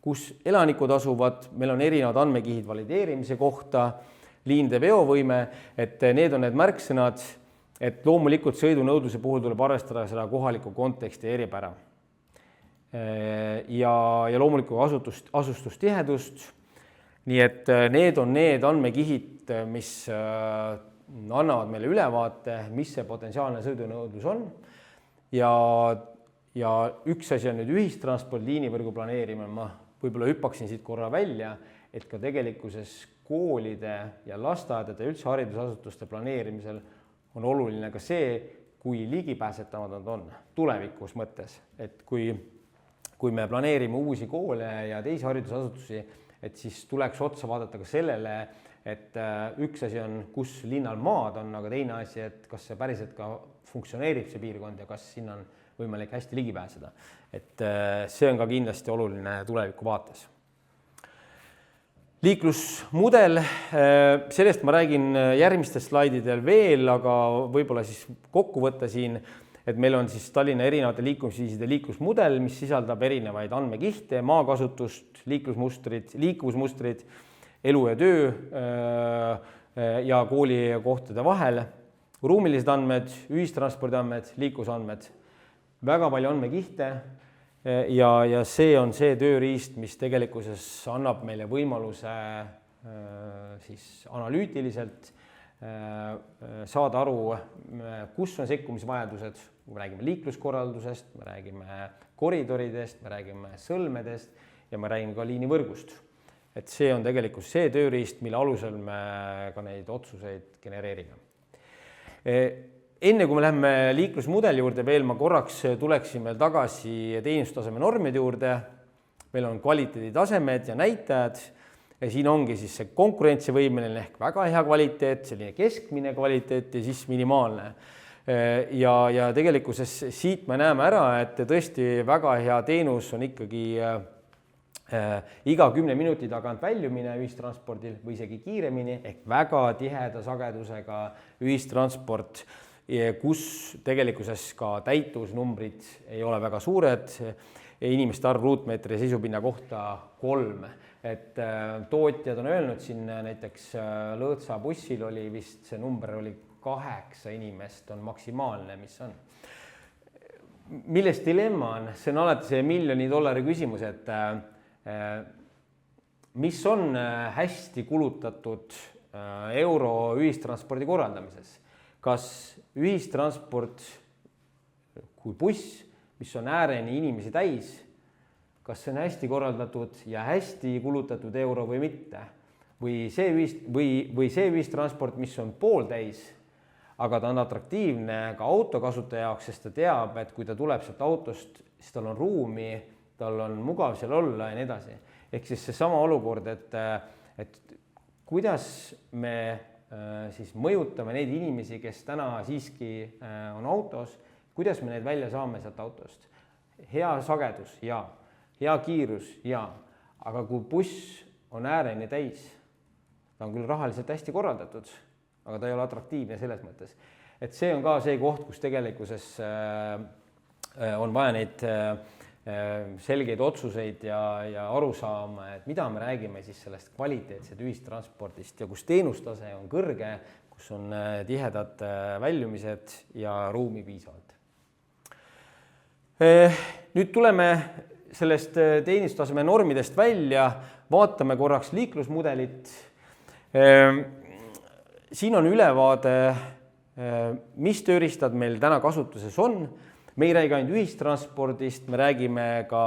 kus elanikud asuvad, meil on erinevad andmekihid valideerimise kohta, liinide veovõime, et need on need märksõnad, et loomulikult sõidunõudluse puhul tuleb arvestada seda kohaliku konteksti eripära. Ja loomulikult asustustihedust, nii et need on need andmekihid, mis annavad meile ülevaate, mis see potentsiaalne sõidunõudlus on ja üks asi on nüüd ühistransport, liinivõrgu planeerimine, ma võib-olla hüppaksin siit korra välja, et ka tegelikkuses koolide ja lasteaedade üldse haridusasutuste planeerimisel on oluline ka see, kui ligipääsetavad nad on tulevikus mõttes, et kui me planeerime uusi koole ja teisi haridusasutusi, et siis tuleks otsa vaadata ka sellele, et üks asi on, kus linnal maad on, aga teine asi, et kas see päriselt ka funktsioneerib see piirkond ja kas sinna on võimalik hästi ligi pääseda. Et see on ka kindlasti oluline tuleviku vaates. Liiklusmudel, sellest ma räägin järgmistel slaididel veel, aga võib-olla siis kokku võtta siin, et meil on siis Tallinna erinevate liikumisviiside liiklusmudel, mis sisaldab erinevaid andmekihte, maakasutust, liikuvusmustrid, elu ja töö ja koolikohtade vahel, ruumilised andmed, ühistranspordiandmed, liiklusandmed, väga palju andmekihte ja see on see tööriist, mis tegelikkuses annab meile võimaluse siis analüütiliselt saada aru, kus on sekkumisvajadused, me räägime liikluskorraldusest, me räägime koridoridest, me räägime sõlmedest ja me räägime ka liinivõrgust. Et see on tegelikult see tööriist, mille alusel me ka neid otsuseid genereerime. Enne kui me läheme liiklusmudeli juurde veel, ma korraks tuleksin veel tagasi teenustaseme normide juurde. Meil on kvaliteeditasemed ja näitajad ja siin ongi siis see konkurentsivõimeline ehk väga hea kvaliteet, selline keskmine kvaliteet ja siis minimaalne. Ja tegelikkuses siit me näeme ära, et tõesti väga hea teenus on ikkagi iga 10 minuti tagant väljumine ühistranspordil või isegi kiiremini ehk väga tiheda sagedusega ühistransport, kus tegelikkuses ka täituvusnumbrid ei ole väga suured, inimeste arv ruutmeetri seisupinna kohta 3. Et tootjad on öelnud siin näiteks Lõõtsa bussil oli vist see number oli 8 inimest on maksimaalne, mis on. Milles dilemma on? See on alati see $1 miljoni küsimus, et mis on hästi kulutatud euro ühistranspordi korraldamises? Kas ühistransport kui buss, mis on ääreni inimesi täis, kas see on hästi korraldatud ja hästi kulutatud euro või mitte? Või see ühistransport, mis on pooltäis, aga ta on atraktiivne ka autokasutaja jaoks, sest ta teab, et kui ta tuleb sealt autost, siis tal on ruumi, tal on mugav seal olla ja nii edasi. Ehk siis see sama olukord, et kuidas me siis mõjutame neid inimesi, kes täna siiski on autos, kuidas me neid välja saame sealt autost. Hea sagedus, jaa. Hea kiirus, jaa. Aga kui buss on ääreni täis, ta on küll rahaliselt hästi korraldatud, aga ta ei ole atraktiivne selles mõttes. Et see on ka see koht, kus tegelikkuses on vaja neid selgeid otsuseid ja aru saama, et mida me räägime siis sellest kvaliteetsed ühistranspordist ja kus teenustase on kõrge, kus on tihedad väljumised ja ruumi piisavalt. Nüüd tuleme sellest teenustaseme normidest välja, vaatame korraks liiklusmudelit. Siin on ülevaade, mis tööriistad meil täna kasutuses on. Me ei räägi ainult ühistranspordist, me räägime ka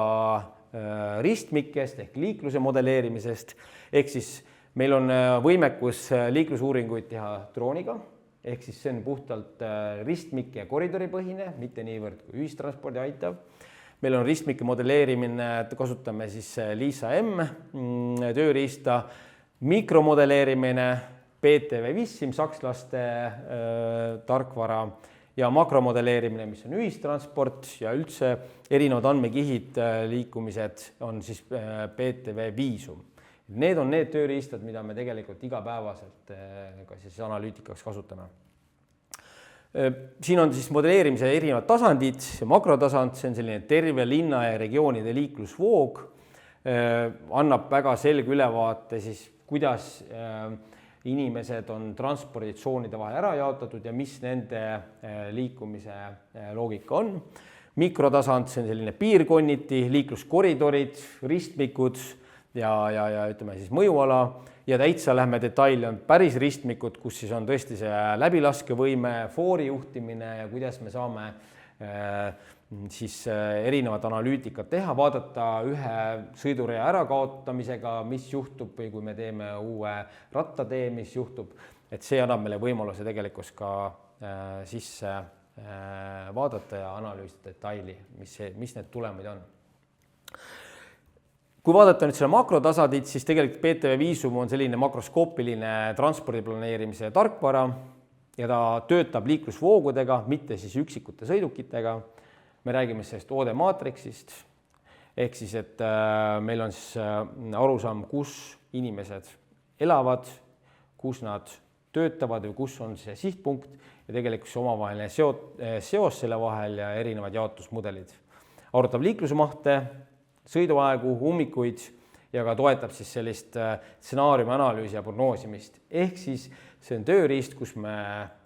ristmikest ehk liikluse modelleerimisest. Ehk siis meil on võimekus liiklusuuringuid teha drooniga, ehk siis see on puhtalt ristmike ja koridoripõhine, mitte niivõrd kui ühistranspordi aitav. Meil on ristmike modelleerimine, kasutame siis Liisa M tööriista, mikromodelleerimine, PTV Vissim, sakslaste tarkvara ja makromodelleerimine, mis on ühistransport ja üldse erinevad andmekihid liikumised on siis PTV Viisum. Need on need tööriistad, mida me tegelikult igapäevaselt ka siis analüütikaks kasutame. Siin on siis modelleerimise erinevad tasandid, makrotasand, see on selline terve linna ja regioonide liiklusvoog, annab väga selge ülevaate siis, kuidas inimesed on transporditsoonide vahel ära jaotatud ja mis nende liikumise loogika on. Mikrotasand, see on selline piirkonniti, liikluskoridorid, ristmikud ja ütleme siis mõjuala ja täitsa lähme detaili on päris ristmikud, kus siis on tõesti see läbilaskevõime, foori juhtimine ja kuidas me saame siis erinevad analüütikat teha, vaadata ühe sõidurea ärakaotamisega, mis juhtub või kui me teeme uue rattatee, mis juhtub, et see annab meile võimaluse tegelikult ka sisse vaadata ja analüüsida detaili, mis need tulemid on. Kui vaadata nüüd selle makrotasandit, siis tegelikult PTV Viisum on selline makroskoopiline transpordiplaneerimise tarkvara ja ta töötab liiklusvoogudega, mitte siis üksikute sõidukitega. Me räägime sellest OD-maatriksist, ehk siis, et meil on siis arusaam, kus inimesed elavad, kus nad töötavad või kus on see sihtpunkt ja tegelikult see omavaheline seos selle vahel ja erinevad jaotusmudelid. Arutab liiklusmahte, sõiduaegu, ummikuid ja ka toetab siis sellist stsenaariumi analüüsi ja prognoosimist. Ehk siis see on tööriist, kus me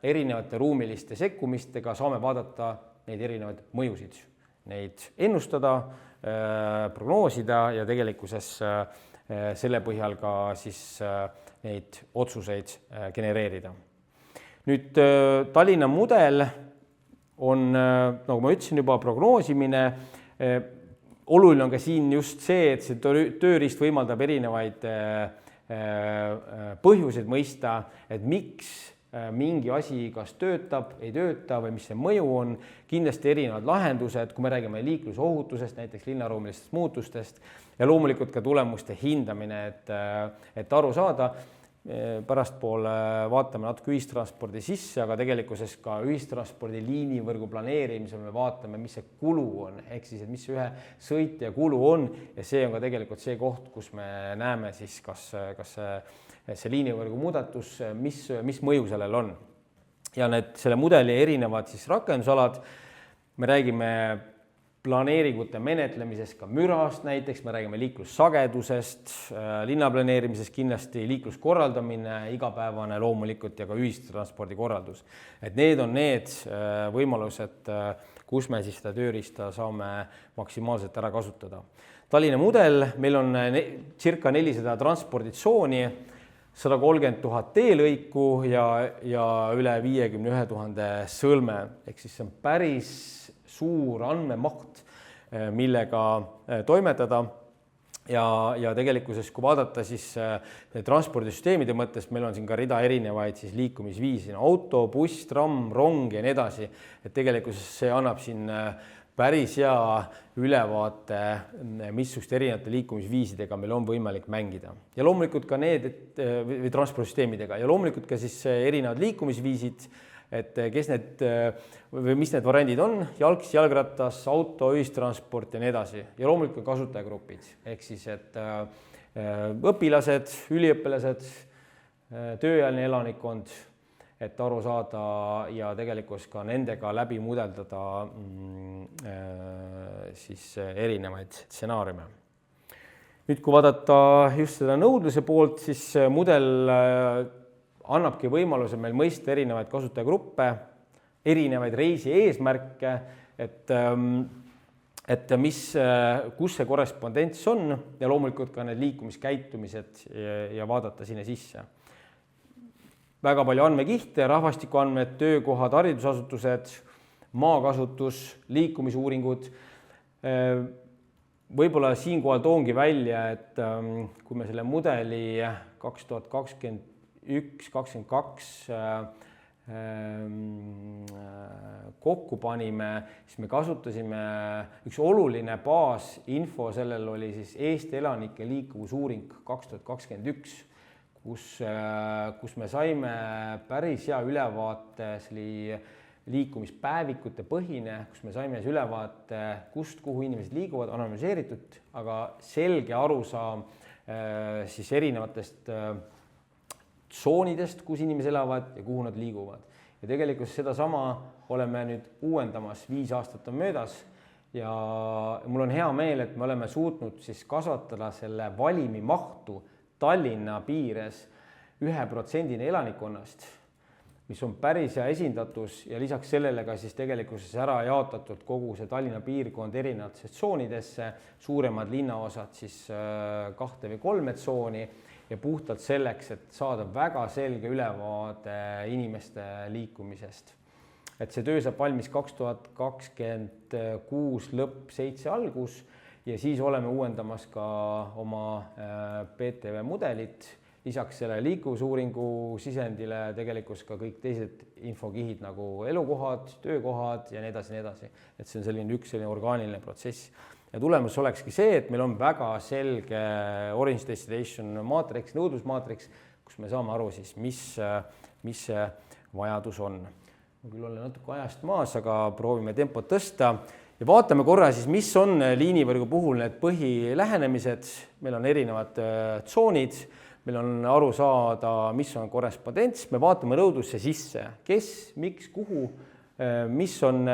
erinevate ruumiliste sekkumistega saame vaadata neid erinevaid mõjusid, neid ennustada, prognoosida ja tegelikkuses selle põhjal ka siis neid otsuseid genereerida. Nüüd Tallinna mudel on, nagu ma ütlesin juba, prognoosimine. Oluline on ka siin just see, et see tööriist võimaldab erinevaid põhjuseid mõista, et miks mingi asi kas töötab, ei tööta või mis see mõju on. Kindlasti erinevad lahendused, kui me räägime liiklusohutusest, näiteks linnaruumilistest muutustest ja loomulikult ka tulemuste hindamine, et aru saada. Pärastpoole vaatame natuke ühistranspordi sisse, aga tegelikkuses ka ühistranspordi liinivõrgu planeerimisel me vaatame, mis see kulu on, ehk siis, et mis ühe sõitja kulu on ja see on ka tegelikult see koht, kus me näeme siis, kas see liinivõrgu muudatus, mis mõju sellel on. Ja selle mudeli erinevad siis rakendusalad, me räägime planeeringute menetlemisest, ka mürast näiteks, me räägime liiklussagedusest, linnaplaneerimisest kindlasti, liikluskorraldamine, igapäevane loomulikult ja ka ühistranspordi korraldus. Et need on need võimalused, kus me siis seda tööriista saame maksimaalselt ära kasutada. Tallinna mudel, meil on circa 400 transporditsooni, 130 000 teelõiku ja üle 51 000 sõlme, ehk siis see on päris suur andmemaht, millega toimetada ja tegelikkuses, kui vaadata siis transpordisüsteemide mõttes, meil on siin ka rida erinevaid siis liikumisviisi, auto, buss, tramm, rong ja nii edasi, et tegelikkuses see annab siin päris hea ülevaate, missuguste erinevate liikumisviisidega meil on võimalik mängida. Ja loomulikult ka need või transpordisüsteemidega ja loomulikult ka siis erinevad liikumisviisid, et kes need või mis need variandid on, jalgs, jalgratas, auto, ühistransport ja nii edasi. Ja loomulikult kasutajagrupid, ehk siis, et õpilased, üliõpilased, tööealine elanikkond, et aru saada ja tegelikult ka nendega läbi mudeldada siis erinevaid stsenaariume. Nüüd, kui vaadata just seda nõudluse poolt, siis mudel annabki võimaluse meil mõista erinevaid kasutajagruppe, erinevaid reisi eesmärke, et kus see korrespondents on ja loomulikult ka need liikumiskäitumised ja vaadata sinna sisse. Väga palju andmekihte, rahvastikuandmed, töökohad, haridusasutused, maakasutus, liikumisuuringud. Võib-olla siinkohal toongi välja, et kui me selle mudeli 2021-2022 kokku panime, siis me kasutasime üks oluline baasinfo, sellel oli siis Eesti elanike liikuvusuuring 2021, kus me saime päris hea ülevaate, see oli liikumispäevikute põhine, kus me saime ülevaate, kust kuhu inimesed liiguvad, anonüümiseeritud, aga selge arusaam siis erinevatest tsoonidest, kus inimesed elavad ja kuhu nad liiguvad. Ja tegelikult sedasama oleme nüüd uuendamas, 5 aastat on möödas ja mul on hea meel, et me oleme suutnud siis kasvatada selle valimi mahtu Tallinna piires 1% elanikkonnast, mis on päris hea esindatus ja lisaks sellele ka siis tegelikult ära jaotatud kogu see Tallinna piirkond erinevatesse tsoonidesse, suuremad linnaosad siis 2 või 3 tsooni ja puhtalt selleks, et saada väga selge ülevaade inimeste liikumisest. Et see töö saab valmis 2026 lõpp 7 algus ja siis oleme uuendamas ka oma PTV mudelit. Lisaks selle liikuvusuuringu sisendile tegelikult ka kõik teised infokihid nagu elukohad, töökohad ja nii edasi. Et see on selline orgaaniline protsess. Ja tulemus olekski see, et meil on väga selge Orange Destination maatriks, nõudlusmaatriks, kus me saame aru siis, mis see vajadus on. Ma küll olen natuke ajast maas, aga proovime tempot tõsta. Ja vaatame korra siis, mis on liinivõrgu puhul need põhilähenemised. Meil on erinevad tsoonid, meil on aru saada, mis on korrespondents. Me vaatame nõudlusse sisse, kes, miks, kuhu, mis on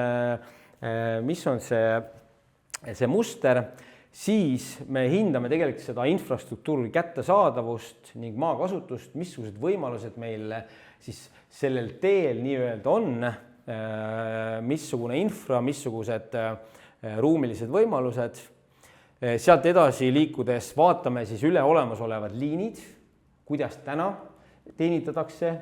see muster, siis me hindame tegelikult seda infrastruktuuri kättesaadavust ning maakasutust, missugused võimalused meil siis sellel teel nii-öelda on, missugune infra, missugused ruumilised võimalused. Sealt edasi liikudes vaatame siis üle olemasolevad liinid, kuidas täna teenitatakse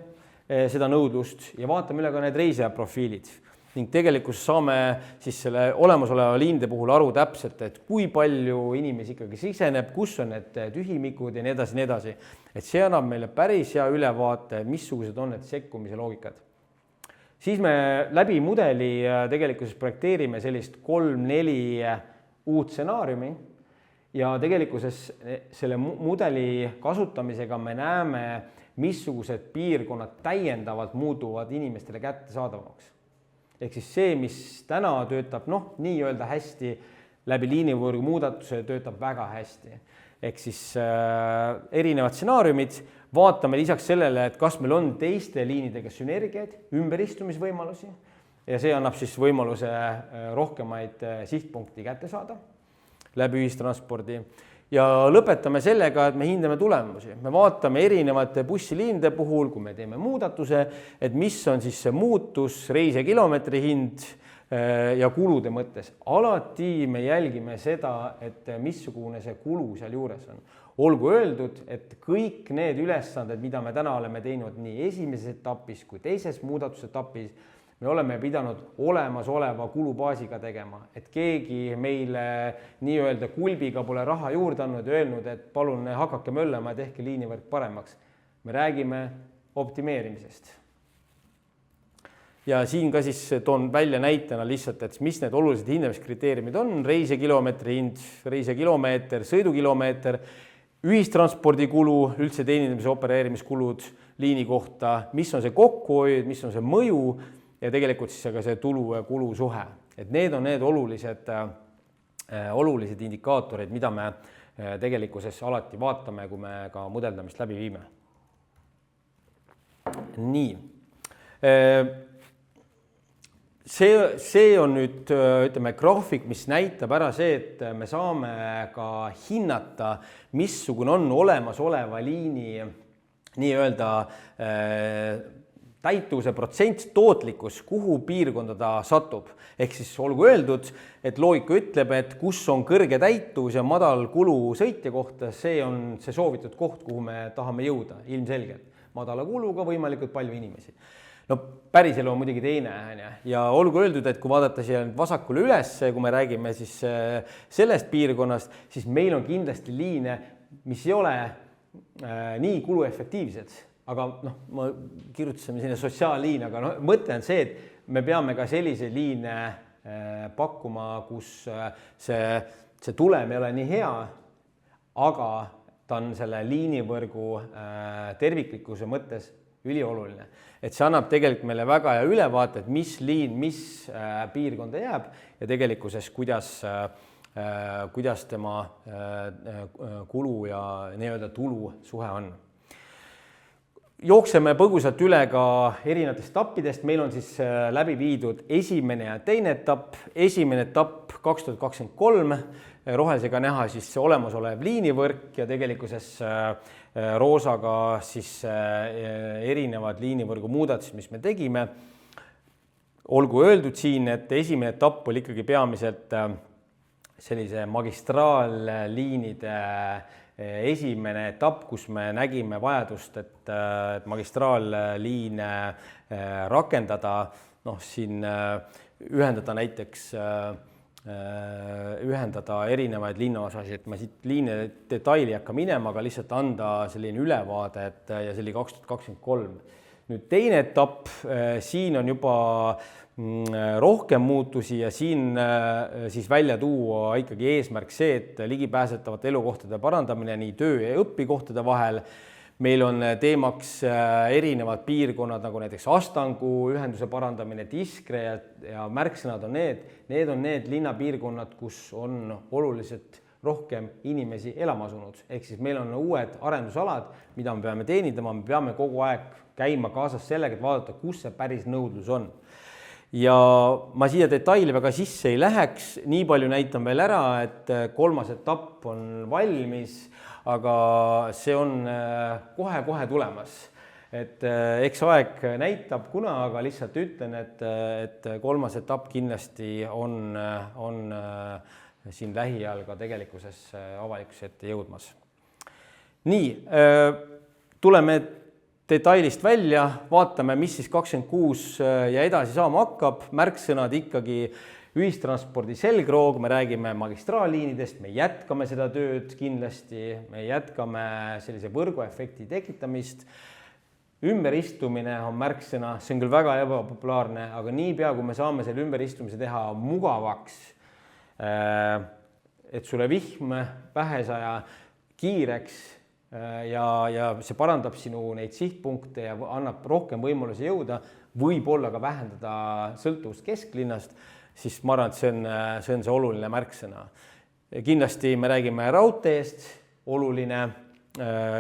seda nõudlust ja vaatame üle ka need reisijaprofiilid ning tegelikult saame siis selle olemasoleva liinide puhul aru täpselt, et kui palju inimesi ikkagi siseneb, kus on need tühimikud ja nii edasi, nii edasi. Et see annab meile päris hea ülevaate, missugused on need sekkumise loogikad. Siis me läbi mudeli tegelikkuses projekteerime sellist 3-4 uut stsenaariumi ja tegelikkuses selle mudeli kasutamisega me näeme, missugused piirkonnad täiendavalt muutuvad inimestele kättesaadavamaks. Ehk siis see, mis täna töötab nii-öelda hästi, läbi liinivõrgu muudatuse töötab väga hästi. Ehk siis erinevad stsenaariumid, vaatame lisaks sellele, et kas meil on teiste liinidega sünergiaid, ümberistumisvõimalusi ja see annab siis võimaluse rohkemaid sihtpunkti kätte saada läbi ühistranspordi. Ja lõpetame sellega, et me hindame tulemusi. Me vaatame erinevate bussiliinide puhul, kui me teeme muudatuse, et mis on siis see muutus, reisija kilomeetri hind ja kulude mõttes. Alati me jälgime seda, et missugune see kulu seal juures on. Olgu öeldud, et kõik need ülesanded, mida me täna oleme teinud nii esimeses etapis kui teises muudatusetapis, me oleme pidanud olemasoleva kulubaasiga tegema, et keegi meile nii-öelda kulbiga pole raha juurde andnud ja öelnud, et palun hakake möllama ja tehke liinivõrk paremaks. Me räägime optimeerimisest. Ja siin ka siis toon välja näitena lihtsalt, et mis need olulised hindamiskriteeriumid on, reisija kilomeetri hind, reisija kilomeeter, sõidukilomeeter, ühistranspordikulu, üldse teenindamise opereerimiskulud liini kohta, mis on see kokkuhoid, mis on see mõju ja tegelikult siis aga see tulu ja kulu suhe. Et need on need olulised indikaatorid, mida me tegelikkuses alati vaatame, kui me ka mudeldamist läbi viime. Nii. See on nüüd, ütleme, graafik, mis näitab ära see, et me saame ka hinnata, missugune on olemasoleva liini nii-öelda täituvuse protsent, tootlikkus, kuhu piirkonda ta satub. Ehk siis olgu öeldud, et loogika ütleb, et kus on kõrge täituvus ja madal kulu sõitja kohta, see on see soovitud koht, kuhu me tahame jõuda, ilmselgelt. Madala kuluga võimalikult palju inimesi. No päris elu on muidugi teine, ja olgu öeldud, et kui vaadata siia vasakule üles, kui me räägime siis sellest piirkonnast, siis meil on kindlasti liine, mis ei ole nii kuluefektiivsed. Aga ma kirjutasime sinna sotsiaalliin, aga mõte on see, et me peame ka selliseid liine pakkuma, kus see tulem ei ole nii hea, aga ta on selle liinivõrgu terviklikkuse mõttes ülioluline. Et see annab tegelikult meile väga hea ülevaate, et mis liin, mis piirkonda jääb ja tegelikkuses kuidas tema kulu ja nii-öelda tulu suhe on. Jookseme põgusalt üle ka erinevatest etappidest. Meil on siis läbi viidud esimene ja teine etapp. Esimene etapp 2023, rohelisega näha siis olemasolev liinivõrk ja tegelikkuses roosaga siis erinevad liinivõrgu muudatused, mis me tegime. Olgu öeldud siin, et esimene etapp oli ikkagi peamiselt sellise magistraalliinide esimene etapp, kus me nägime vajadust, et magistraalliine rakendada, siin ühendada näiteks erinevaid linnaosasid, et ma siit liine detaili hakka minema, aga lihtsalt anda selline ülevaade, ja see oli 2023. Nüüd teine etapp, siin on juba rohkem muutusi ja siin siis välja tuua ikkagi eesmärk see, et ligipääsetavate elukohtade parandamine nii töö- ja õpikohtade vahel. Meil on teemaks erinevad piirkonnad, nagu näiteks Astangu ühenduse parandamine, Tiskre ja märksõnad on need on need linnapiirkonnad, kus on oluliselt rohkem inimesi elama asunud. Ehk siis meil on uued arendusalad, mida me peame teenindama, me peame kogu aeg käima kaasas sellega, et vaadata, kus see päris nõudlus on. Ja ma siia detaili väga sisse ei läheks, nii palju näitan veel ära, et kolmas etapp on valmis, aga see on kohe-kohe tulemas. Et eks aeg näitab kuna, aga lihtsalt ütlen, et kolmas etapp kindlasti on siin lähiajal ka tegelikkuses avalikkuse ette jõudmas. Nii, tuleme detailist välja, vaatame, mis siis 26 ja edasi saama hakkab, märksõnad ikkagi ühistranspordi selgroog, me räägime magistraalliinidest, me jätkame seda tööd kindlasti, me jätkame sellise võrguefekti tekitamist. Ümberistumine on märksõna, see on küll väga ebapopulaarne, aga niipea, kui me saame selle ümberistumise teha mugavaks, et sulle vihm pähe saja kiireks ja see parandab sinu neid sihtpunkte ja annab rohkem võimalusi jõuda, võib-olla ka vähendada sõltuvust kesklinnast, siis ma arvan, et see on see oluline märksõna. Kindlasti me räägime raudteest, oluline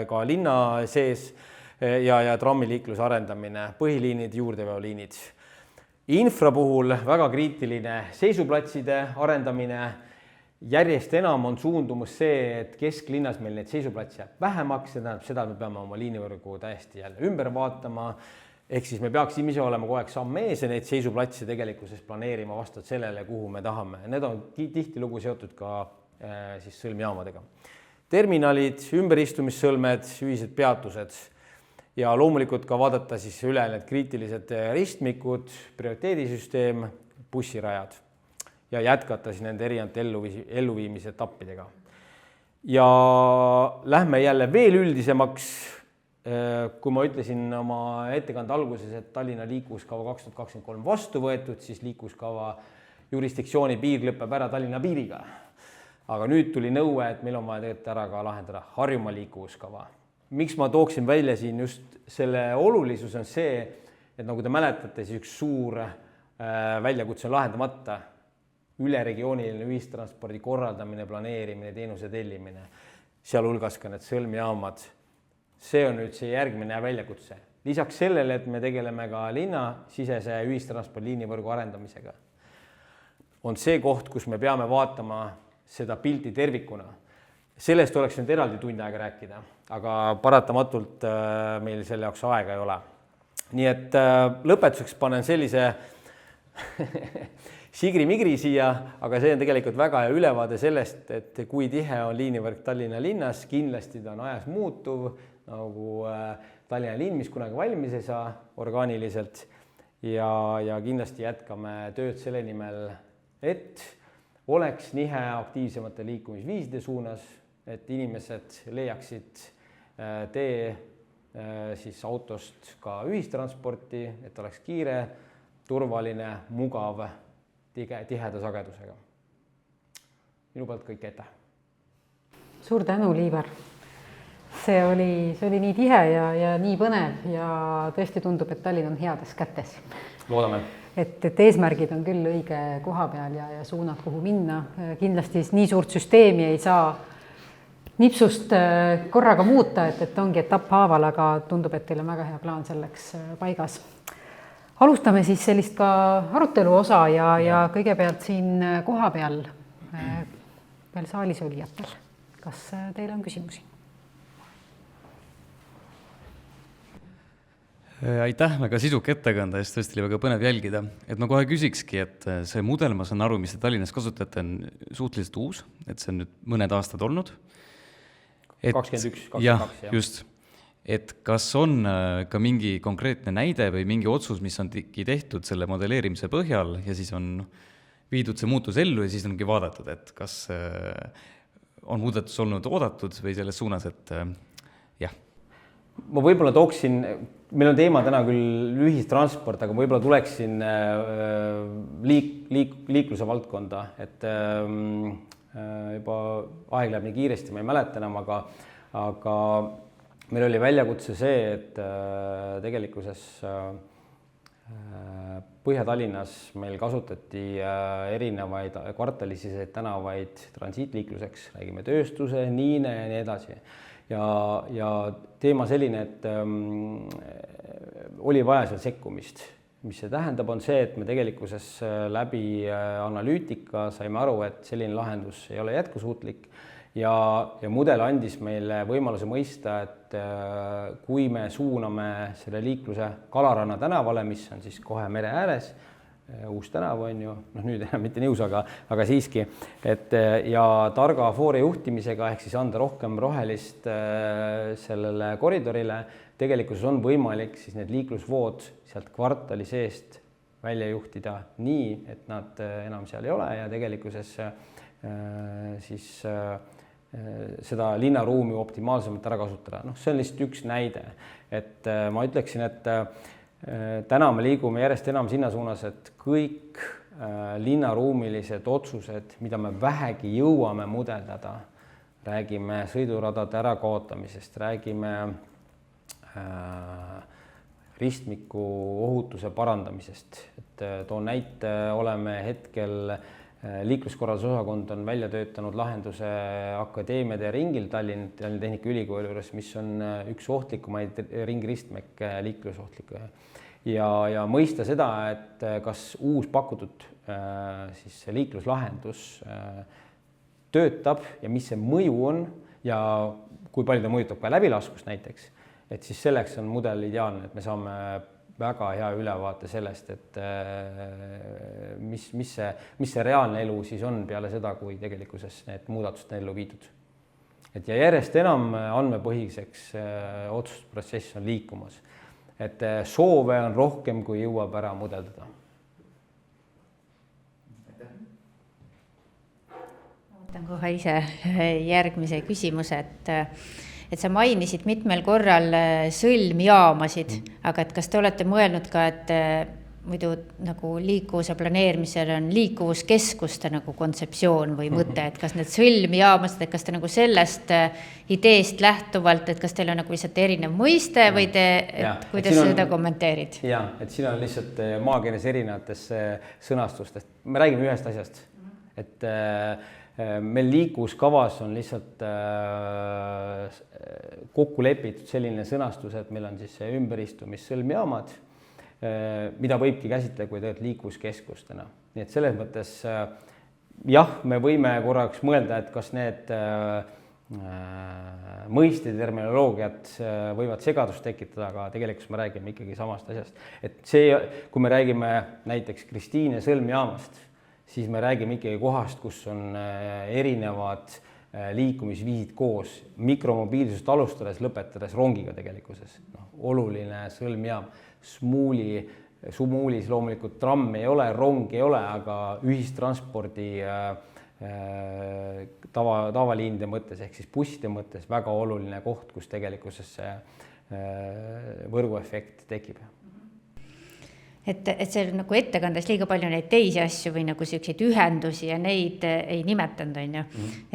ka linna sees ja trammiliikluse arendamine, põhiliinid, juurdeveoliinid. Infra puhul väga kriitiline seisuplatside arendamine. Järjest enam on suundumus see, et kesklinnas meil neid seisuplatsi jääb vähemaks, see tähendab seda, et me peame oma liinivõrgu täiesti jälle ümber vaatama, ehk siis me peaksime ise olema kogu aeg samm ees ja neid seisuplatsi tegelikkuses planeerima vastavalt sellele, kuhu me tahame. Need on tihtilugu seotud ka siis sõlmjaamadega. Terminalid, ümberistumissõlmed, ühised peatused ja loomulikult ka vaadata siis üle need kriitilised ristmikud, prioriteedisüsteem, bussirajad ja jätkata siis nende erinevate elluviimise etappidega. Ja lähme jälle veel üldisemaks, kui ma ütlesin oma ettekande alguses, et Tallinna liikuvuskava 2023 vastu võetud, siis liikuvuskava jurisdiktsiooni piir lõpeb ära Tallinna piiriga. Aga nüüd tuli nõue, et meil on vaja tegelikult ära ka lahendada Harjumaa liikuvuskava. Miks ma tooksin välja siin just selle olulisus on see, et nagu te mäletate, siis üks suur väljakutse on lahendamata, üleregiooniline ühistranspordi korraldamine, planeerimine, teenuse tellimine, sealhulgas ka need sõlmjaamad. See on nüüd see järgmine väljakutse. Lisaks sellele, et me tegeleme ka linnasisese ühistranspordi liinivõrgu arendamisega, on see koht, kus me peame vaatama seda pilti tervikuna. Sellest oleks nüüd eraldi tund aega rääkida, aga paratamatult meil selle jaoks aega ei ole. Nii et lõpetuseks panen sellise sigri-migri siia, aga see on tegelikult väga hea ülevaade sellest, et kui tihe on liinivõrk Tallinna linnas, kindlasti ta on ajas muutuv, nagu Tallinna linn, mis kunagi valmis ei saa orgaaniliselt ja kindlasti jätkame tööd selle nimel, et oleks nihe aktiivsemate liikumisviiside suunas, et inimesed leiaksid tee siis autost ka ühistransporti, et oleks kiire, turvaline, mugav, tiheda sagedusega. Minu poolt kõik, aitäh. Suur tänu, Liivar. See oli nii tihe ja nii põnev ja tõesti tundub, et Tallinn on heades kätes. Loodame. Et eesmärgid on küll õige koha peal ja suunad, kuhu minna. Kindlasti nii suurt süsteemi ei saa nipsust korraga muuta, et ongi etapphaaval, aga tundub, et teil on väga hea plaan selleks paigas. Alustame siis sellist ka arutelu osa ja kõigepealt siin koha peal veel saalis olijatel. Kas teil on küsimusi? Aitäh väga sisuka ettekande eest, tõesti oli väga põnev jälgida. Et ma kohe küsikski, et see mudel, ma saan aru, mis te Tallinnas kasutate, on suhteliselt uus, et see on nüüd mõned aastad olnud. 21, 22, jah. Just. Et kas on ka mingi konkreetne näide või mingi otsus, mis on tehtud selle modelleerimise põhjal ja siis on viidud see muutus ellu ja siis ongi vaadatud, et kas on muudatus olnud oodatud või selles suunas, et jah. Ma võib-olla tooksin, meil on teema täna küll ühistransport, aga võib-olla tuleksin liikluse valdkonda, et juba aeg läheb nii kiiresti, ma ei mäleta enam, aga meil oli väljakutse see, et tegelikkuses Põhja-Tallinnas meil kasutati erinevaid kvartalisiseid tänavaid transiitliikluseks, räägime tööstuse, Niine ja nii edasi. Ja teema selline, et oli vaja seal sekkumist. Mis see tähendab, on see, et me tegelikkuses läbi analüütika saime aru, et selline lahendus ei ole jätkusuutlik. Ja mudel andis meile võimaluse mõista, et kui me suuname selle liikluse Kalaranna tänavale, mis on siis kohe mere ääres, uus tänav on ju, nüüd enam mitte nius, aga siiski, et ja targa foore juhtimisega ehk siis anda rohkem rohelist sellele koridorile, tegelikkuses on võimalik siis need liiklusvood sealt kvartali seest välja juhtida nii, et nad enam seal ei ole ja tegelikkuses siis seda linnaruumi optimaalsemalt ära kasutada. See on lihtsalt üks näide, et ma ütleksin, et täna me liigume järjest enam sinna suunas, et kõik linnaruumilised otsused, mida me vähegi jõuame mudeldada, räägime sõiduradade ärakaotamisest, räägime ristmiku ohutuse parandamisest, et toon näite, oleme hetkel liikluskorraldusosakond on välja töötanud lahenduse akadeemiade ringil Tallinna Tehnikaülikooli juures, mis on üks ohtlikumaid ringristmike liiklusohtlik ja mõista seda, et kas uus pakutud siis liikluslahendus töötab ja mis see mõju on ja kui palju ta mõjutab ka läbilaskust näiteks, et siis selleks on mudel ideaalne, et me saame väga hea ülevaate sellest, et mis see reaalne elu siis on peale seda, kui tegelikkuses need muudatused on ellu viidud. Et ja järjest enam andmepõhiseks otsustusprotsess on liikumas. Et soove on rohkem, kui jõuab ära mudeldada. Võtan kohe ise järgmise küsimuse, et sa mainisid mitmel korral sõlmjaamasid, aga et kas te olete mõelnud ka, et muidu nagu liikuvuse planeerimisel on liikuvuskeskuste nagu kontseptsioon või mõte, et kas need sõlmjaamad, et kas te nagu sellest ideest lähtuvalt, et kas teil on nagu lihtsalt erinev mõiste või kuidas sa seda kommenteerid? Ja, et siin on lihtsalt maakeeles erinevates sõnastustest. Me räägime ühest asjast, et meil liikuvuskavas on lihtsalt kokku lepitud selline sõnastus, et meil on siis ümberistumissõlmjaamad, mida võibki käsitleda kui tegelikult liikuvuskeskustena. Nii et selles mõttes jah, me võime korraks mõelda, et kas need mõiste terminoloogiat võivad segadust tekitada, aga tegelikult me räägime ikkagi samast asjast. Et see, kui me räägime näiteks Kristiine sõlmjaamast, siis me räägime ikkagi kohast, kus on erinevad liikumisviisid koos, mikromobiilsust alustades, lõpetades rongiga tegelikkuses. Oluline sõlmjaam, Smuulis loomulikult tramm ei ole, rong ei ole, aga ühistranspordi tavaliinide mõttes ehk siis busside mõttes väga oluline koht, kus tegelikkuses see võrguefekt tekib. Et see on nagu ettekandes liiga palju neid teisi asju või nagu selliseid ühendusi ja neid ei nimetanud, on ju.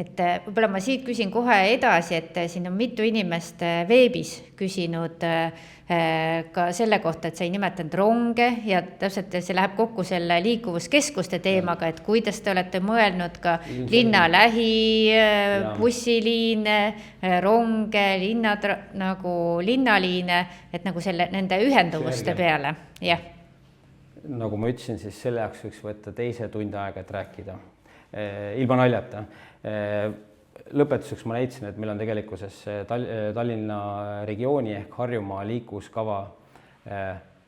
Et võib-olla ma siit küsin kohe edasi, et siin on mitu inimest veebis küsinud ka selle kohta, et sa ei nimetanud ronge ja täpselt see läheb kokku selle liikuvuskeskuste teemaga, et kuidas te olete mõelnud ka linnalähi, bussiliine, ronge, nagu linnaliine, et nagu nende ühenduvuste peale, jah. Nagu ma ütlesin, siis selle jaoks võiks võtta teise tund aega, et rääkida. Ilma naljata. Lõpetuseks ma näitasin, et meil on tegelikkuses Tallinna regiooni ehk Harjumaa liikuvuskava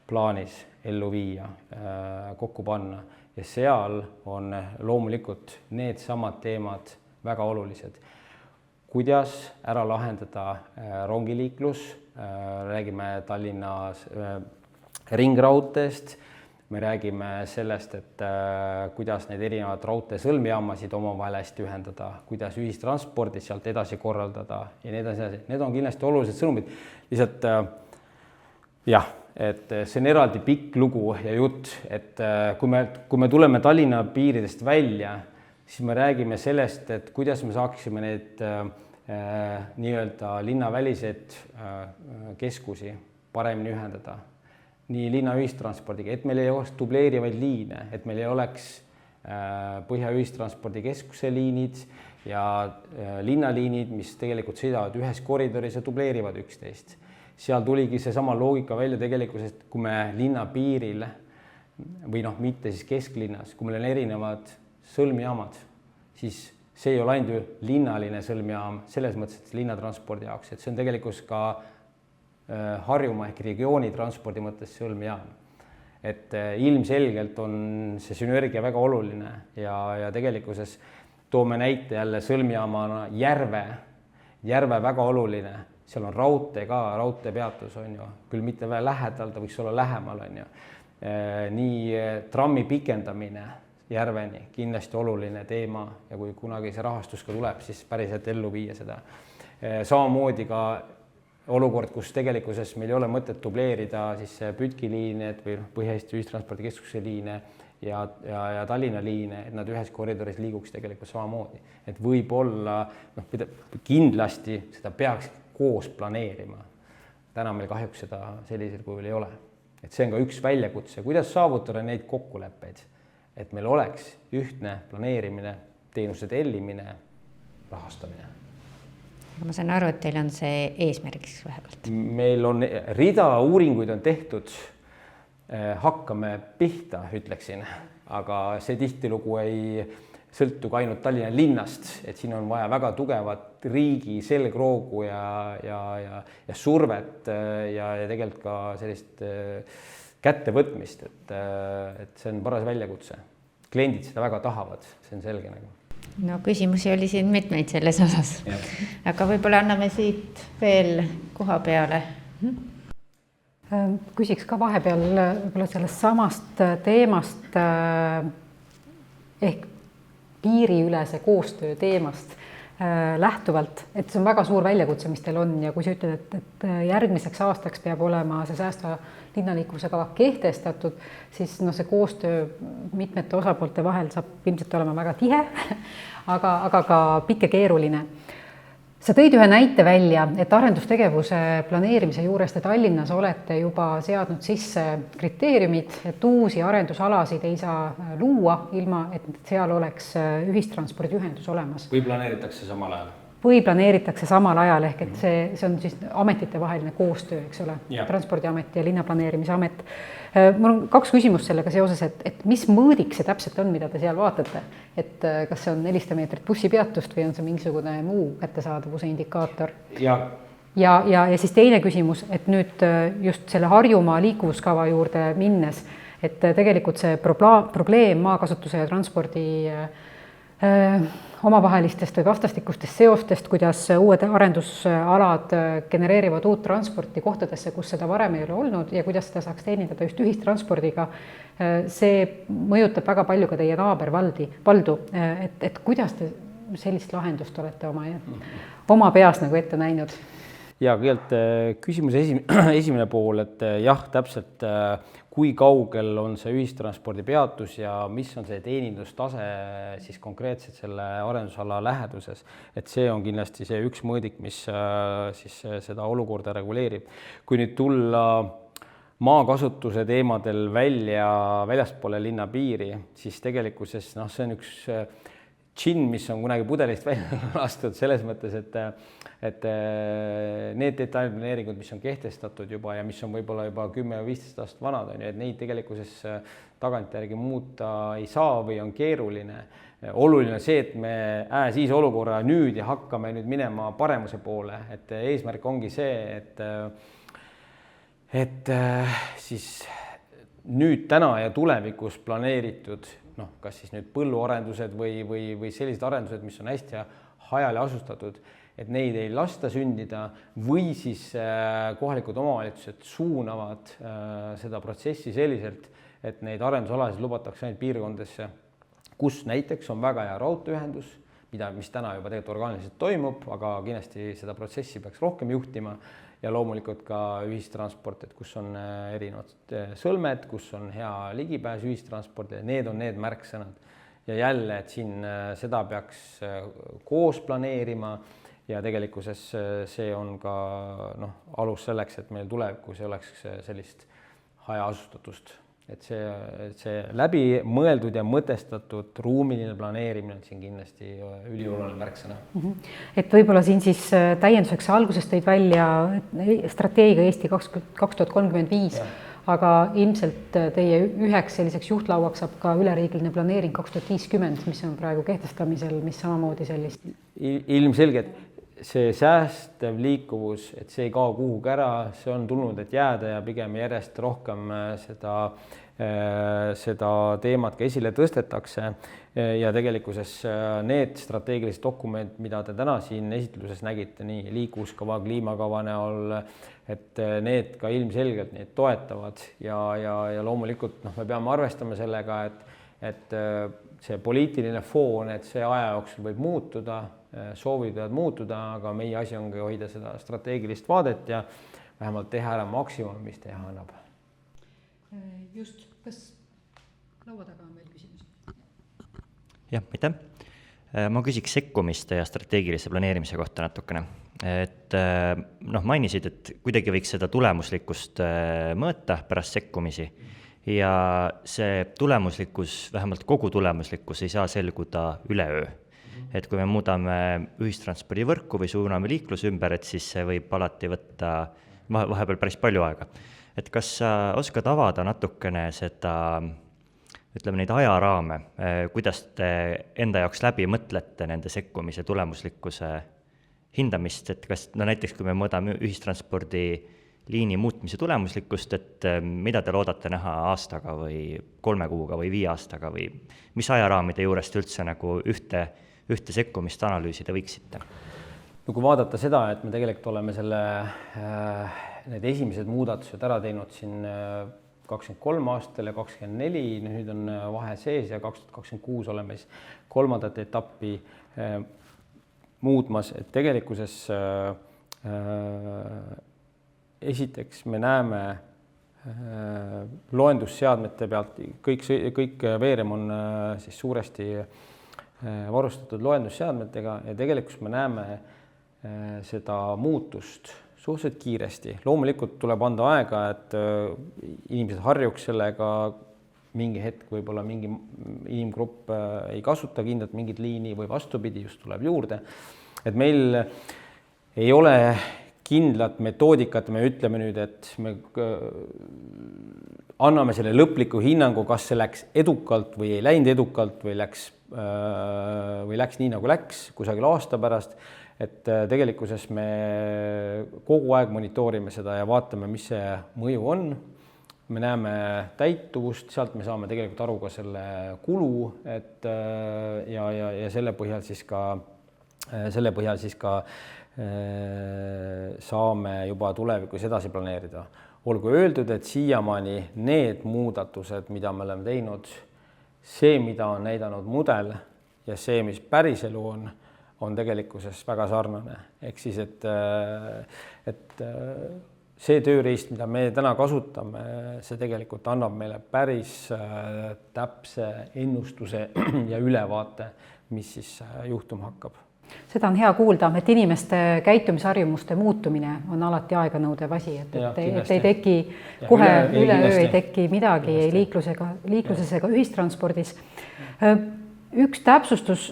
plaanis ellu viia, kokku panna ja seal on loomulikult need samad teemad väga olulised. Kuidas ära lahendada rongiliiklus, räägime Tallinnas ringraudteest, me räägime sellest, et kuidas neid erinevad raudtee sõlmjaamasid omavahel hästi ühendada, kuidas ühistranspordi sealt edasi korraldada ja nii edasi. Need on kindlasti olulised sõnumid. Lihtsalt jah, et see on eraldi pikk lugu ja jutt, et kui me tuleme Tallinna piiridest välja, siis me räägime sellest, et kuidas me saaksime need nii-öelda linnavälised keskusi paremini ühendada. Nii linna ühistranspordiga, et meil ei oleks dubleerivaid liine, et meil ei oleks Põhja ühistranspordikeskuse liinid ja linnaliinid, mis tegelikult sõidavad ühes koridoris ja dubleerivad üksteist. Seal tuligi see sama loogika välja tegelikult, kui me linna piiril või mitte siis kesklinnas, kui meil on erinevad sõlmjaamad, siis see ei ole ainult linnaline sõlmjaam selles mõttes, et linnatranspordi jaoks, et see on tegelikult ka Harjumaa ehk regiooni transpordi mõttes sõlmjaam. Et ilmselgelt on see sünergia väga oluline ja tegelikkuses toome näite jälle sõlmjaamana Järve väga oluline. seal on raudtee ka, raudteepeatus on ju, küll mitte väga lähedal, ta võiks olla lähemal, on ju. Nii trammi pikendamine järveni, kindlasti oluline teema ja kui kunagi see rahastus ka tuleb, siis päriselt ellu viia seda. Samamoodi ka olukord, kus tegelikkuses meil ei ole mõtet dubleerida siis Pütkiliine või Põhja-Eesti ühistranspordikeskuse liine ja Tallinna liine, et nad ühes koridoris liiguks tegelikult samamoodi. Et võib-olla, kindlasti seda peaks koos planeerima. Täna meil kahjuks seda sellisel kujul ei ole. Et see on ka üks väljakutse, kuidas saavutada neid kokkuleppeid, et meil oleks ühtne planeerimine, teenuse tellimine, rahastamine. Ma saan aru, et teil on see eesmärgiks vähemalt. Meil on rida uuringuid on tehtud, hakkame pihta, ütleksin, aga see tihtilugu ei sõltu ka ainult Tallinna linnast, et siin on vaja väga tugevat riigi selgroogu ja survet ja tegelikult ka sellist kättevõtmist, et see on paras väljakutse. Kliendid seda väga tahavad, see on selge nagu. No küsimusi oli siin mitmeid selles osas, aga võib-olla anname siit veel koha peale. Küsiks ka vahepeal võib-olla sellest samast teemast ehk piiriülese koostöö teemast lähtuvalt, et see on väga suur väljakutse, mis teil on ja kui sa ütled, et järgmiseks aastaks peab olema see säästva linnaliikuvuse kava kehtestatud, siis see koostöö mitmete osapoolte vahel saab ilmselt olema väga tihe, aga ka pikk ja keeruline. Sa tõid ühe näite välja, et arendustegevuse planeerimise juures te Tallinnas olete juba seadnud sisse kriteeriumid, et uusi arendusalasid ei saa luua ilma, et seal oleks ühistranspordiühendus olemas. Või planeeritakse samal ajal? Või planeeritakse samal ajal, ehk et see on siis ametite vaheline koostöö, eks ole, Transpordiamet ja Linnaplaneerimise amet. Mul on 2 küsimust sellega seoses, et mis mõõdik see täpselt on, mida te seal vaatate? Et kas see on 400 meetrit bussipeatust või on see mingisugune muu kättesaadavuse indikaator? Ja siis teine küsimus, et nüüd just selle Harjumaa liikuvuskava juurde minnes, et tegelikult see probleem maakasutuse ja transpordi omavahelistest või vastastikustest seostest, kuidas uued arendusalad genereerivad uut transporti kohtadesse, kus seda varem ei ole olnud ja kuidas seda saaks teenindada just ühistranspordiga. See mõjutab väga palju ka teie naabervaldu, et kuidas te sellist lahendust olete oma peas nagu ette näinud? Ja kõigepealt küsimuse esimene pool, et jah, täpselt kui kaugel on see ühistranspordi peatus ja mis on see teenindustase siis konkreetselt selle arendusala läheduses, et see on kindlasti see üks mõõdik, mis siis seda olukorda reguleerib. Kui nüüd tulla maakasutuse teemadel väljaspoole linna piiri, siis tegelikkuses see on üks džinn, mis on kunagi pudelist välja lastud selles mõttes, et need detailplaneeringud, mis on kehtestatud juba ja mis on võib-olla juba 10-15 aastat vanad, et neid tegelikkuses tagantjärgi muuta ei saa või on keeruline. Oluline on see, et me siis olukorra nüüd ja hakkame nüüd minema paremuse poole, et eesmärk ongi see, et siis nüüd täna ja tulevikus planeeritud kas siis nüüd põlluarendused või sellised arendused, mis on hästi hajali asustatud, et neid ei lasta sündida või siis kohalikud omavalitsused suunavad seda protsessi selliselt, et neid arendusalasid lubatakse ainult piirkondadesse, kus näiteks on väga hea raudteeühendus, mis täna juba tegelikult orgaaniliselt toimub, aga kindlasti seda protsessi peaks rohkem juhtima ja loomulikult ka ühistransport, et kus on erinevad sõlmed, kus on hea ligipääs ühistranspordile, need on need märksõnad. Ja jälle, et siin seda peaks koos planeerima ja tegelikkuses see on ka alus selleks, et meil tulevikus ei oleks sellist hajaasustatust. Et see läbi mõeldud ja mõtestatud ruumiline planeerimine on siin kindlasti ülioluline märksõna. Et võib-olla siin siis täienduseks algusest tõid välja strateegia Eesti 2035, aga ilmselt teie üheks selliseks juhtlauaks saab ka üleriigiline planeering 2050, mis on praegu kehtestamisel, mis samamoodi sellist. Ilmselgelt see säästev liikuvus, et see ei kao kuhugi ära, see on tulnud, et jääda ja pigem järjest rohkem seda seda teemat ka esile tõstetakse ja tegelikkuses need strateegilised dokumendid, mida te täna siin esitluses nägite, nii liikuvuskava, kliimakava näol, et need ka ilmselgelt neid toetavad ja loomulikult me peame arvestama sellega, et see poliitiline foon, et see aja jooksul võib muutuda, soovid võivad muutuda, aga meie asi ongi hoida seda strateegilist vaadet ja vähemalt teha ära maksimum, mis teha annab. Just, kas laua taga on veel küsimus? Jah, aitäh. Ma küsiks sekkumiste ja strateegilise planeerimise kohta natukene. Et mainisid, et kuidagi võiks seda tulemuslikkust mõõta pärast sekkumisi ja see tulemuslikkus, vähemalt kogu tulemuslikkus ei saa selguda üleöö. Et kui me muudame ühistranspordivõrku või suuname liikluse ümber, et siis see võib alati võtta vahepeal päris palju aega. Et kas sa oskad avada natukene seda, ütleme neid ajaraame, kuidas te enda jaoks läbi mõtlete nende sekkumise tulemuslikkuse hindamist, et kas näiteks kui me mõõdame ühistranspordi liini muutmise tulemuslikkust, et mida te loodate näha aastaga või 3 kuuga või 5 aastaga või mis ajaraamide juurest üldse nagu ühte sekkumist analüüsida võiksite? No kui vaadata seda, et me tegelikult oleme need esimesed muudatused ära teinud siin 23 aastal ja 24, nüüd on vahe sees ja 2026 oleme siis 3. etappi muutmas, et tegelikkuses esiteks me näeme loendusseadmete pealt, kõik veerem on siis suuresti varustatud loendusseadmetega ja tegelikult me näeme seda muutust suhteliselt kiiresti. Loomulikult tuleb anda aega, et inimesed harjuks sellega, mingi hetk võib-olla mingi inimgrupp ei kasuta kindlalt mingit liini või vastupidi, just tuleb juurde. Et meil ei ole kindlat metoodikat, me ütleme nüüd, et me anname selle lõpliku hinnangu, kas see läks edukalt või ei läinud edukalt või läks nii, nagu läks kusagil aasta pärast. Et tegelikkuses me kogu aeg monitoorime seda ja vaatame, mis see mõju on. Me näeme täituvust, sealt me saame tegelikult aru ka selle kulu, et ja selle põhjal siis ka saame juba tulevikus edasi planeerida. Olgu öeldud, et siiamaani need muudatused, mida me oleme teinud, see, mida on näidanud mudel ja see, mis päriselu on tegelikkuses väga sarnane. Ehk siis, et see tööriist, mida me täna kasutame, see tegelikult annab meile päris täpse ennustuse ja ülevaate, mis siis juhtuma hakkab. Seda on hea kuulda, et inimeste käitumisharjumuste muutumine on alati aeganõudev asi, et ei teki kohe üleöö ei teki midagi ei liikluses ega ühistranspordis. Üks täpsustus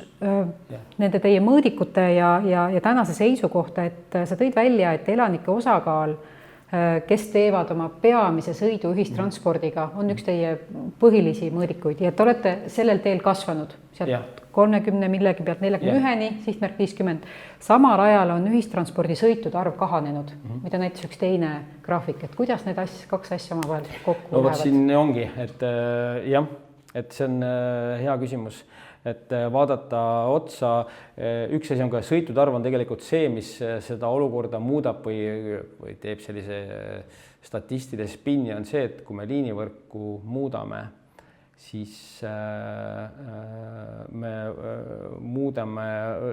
nende teie mõõdikute ja tänase seisu kohta, et sa tõid välja, et elanike osakaal, kes teevad oma peamise sõidu ühistranspordiga, on üks teie põhilisi mõõdikuid ja te olete sellel teel kasvanud sealt 30 millegi pealt 41-ni, sihtmärk 50. Samal ajal on ühistranspordisõitude arv kahanenud, mida näitas üks teine graafik, et kuidas need kaks asja omavahel kokku lähevad? Siin ongi, et see on hea küsimus. Et vaadata otsa, üks asi on ka sõitude arv on tegelikult see, mis seda olukorda muudab või teeb sellise statistilise spinni, on see, et kui me liinivõrku muudame, siis me muudame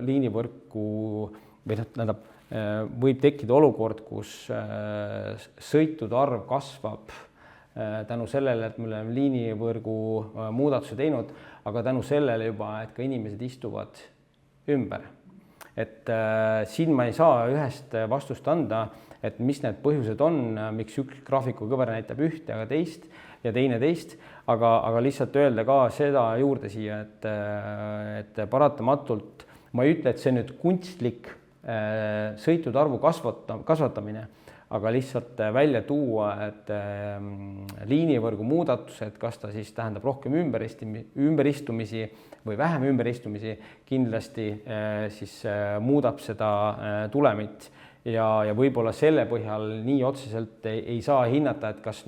liinivõrku või võib tekkida olukord, kus sõitude arv kasvab tänu sellele, et me oleme liinivõrgu muudatuse teinud, aga tänu sellele juba, et ka inimesed istuvad ümber. Et siin ma ei saa ühest vastust anda, et mis need põhjused on, miks üks graafikukõver näitab ühte, aga teist ja teine teist, aga lihtsalt öelda ka seda juurde siia, et paratamatult ma ei ütle, et see nüüd kunstlik sõitude arvu kasvatamine, aga lihtsalt välja tuua, et liinivõrgu muudatused, kas ta siis tähendab rohkem ümberistumisi või vähem ümberistumisi, kindlasti siis muudab seda tulemit ja võib-olla selle põhjal nii otseselt ei saa hinnata, et kas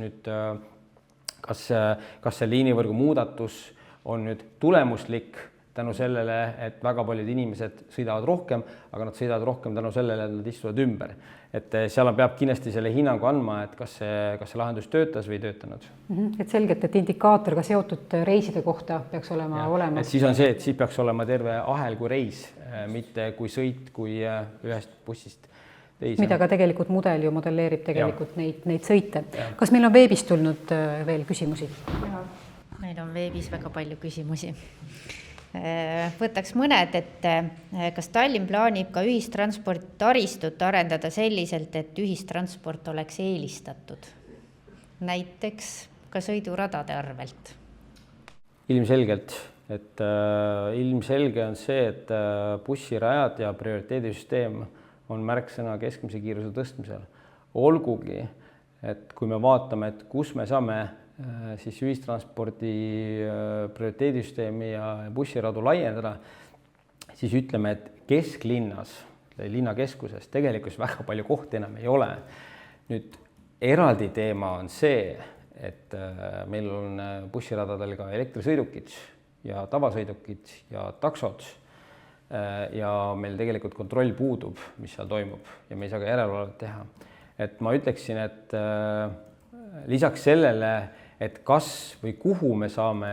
kas see liinivõrgu muudatus on nüüd tulemuslik tänu sellele, et väga paljud inimesed sõidavad rohkem, aga nad sõidavad rohkem tänu sellele, et nad istuvad ümber. Et seal peab kindlasti selle hinnangu andma, et kas see lahendus töötas või ei töötanud. Et selgelt, et indikaator ka seotud reiside kohta peaks olema olemas. Et siis on see, et siis peaks olema terve ahel kui reis, mitte kui sõit, kui ühest bussist teise. Mida ka tegelikult mudel ju modelleerib tegelikult neid sõite. Kas meil on veebis tulnud veel küsimusi? Meil on veebis väga palju küsimusi. Võtaks mõned, et kas Tallinn plaanib ka ühistransport taristut arendada selliselt, et ühistransport oleks eelistatud? Näiteks ka sõiduradade arvelt? Ilmselgelt, et ilmselge on see, et bussirajad ja prioriteedisüsteem on märksõna keskmise kiiruse tõstmisel. Olgugi, et kui me vaatame, et kus me saame siis ühistranspordi prioriteedisüsteemi ja bussiradu laiendada, siis ütleme, et kesklinnas, linnakeskuses tegelikult väga palju kohti enam ei ole. Nüüd eraldi teema on see, et meil on bussiradadel ka elektrisõidukid ja tavasõidukid ja taksod ja meil tegelikult kontroll puudub, mis seal toimub ja me ei saa ka järelevalvet teha. Et ma ütleksin, et lisaks sellele, et kas või kuhu me saame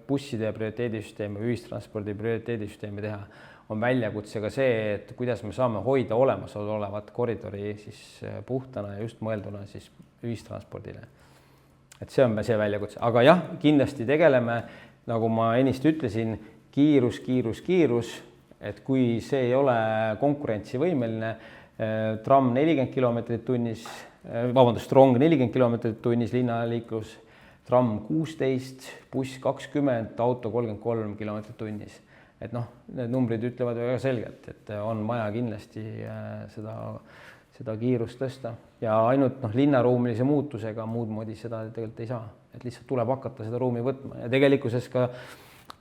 busside prioriteedisüsteemi või ühistranspordi prioriteedisüsteemi teha, on väljakutse ka see, et kuidas me saame hoida olemasolevat koridori siis puhtana ja just mõelduna siis ühistranspordile. Et see on see väljakutse. Aga jah, kindlasti tegeleme, nagu ma ennist ütlesin, kiirus, et kui see ei ole konkurentsivõimeline, tramm 40 kilomeetrit tunnis, rong 40 kilomeetrit tunnis linnaliiklus, tramm 16, buss 20, auto 33 kilomeetrit tunnis. Et need numbrid ütlevad väga selgelt, et on vaja kindlasti seda kiirust tõsta ja ainult linnaruumilise muutusega muud moodi seda tegelikult ei saa, et lihtsalt tuleb hakata seda ruumi võtma ja tegelikkuses ka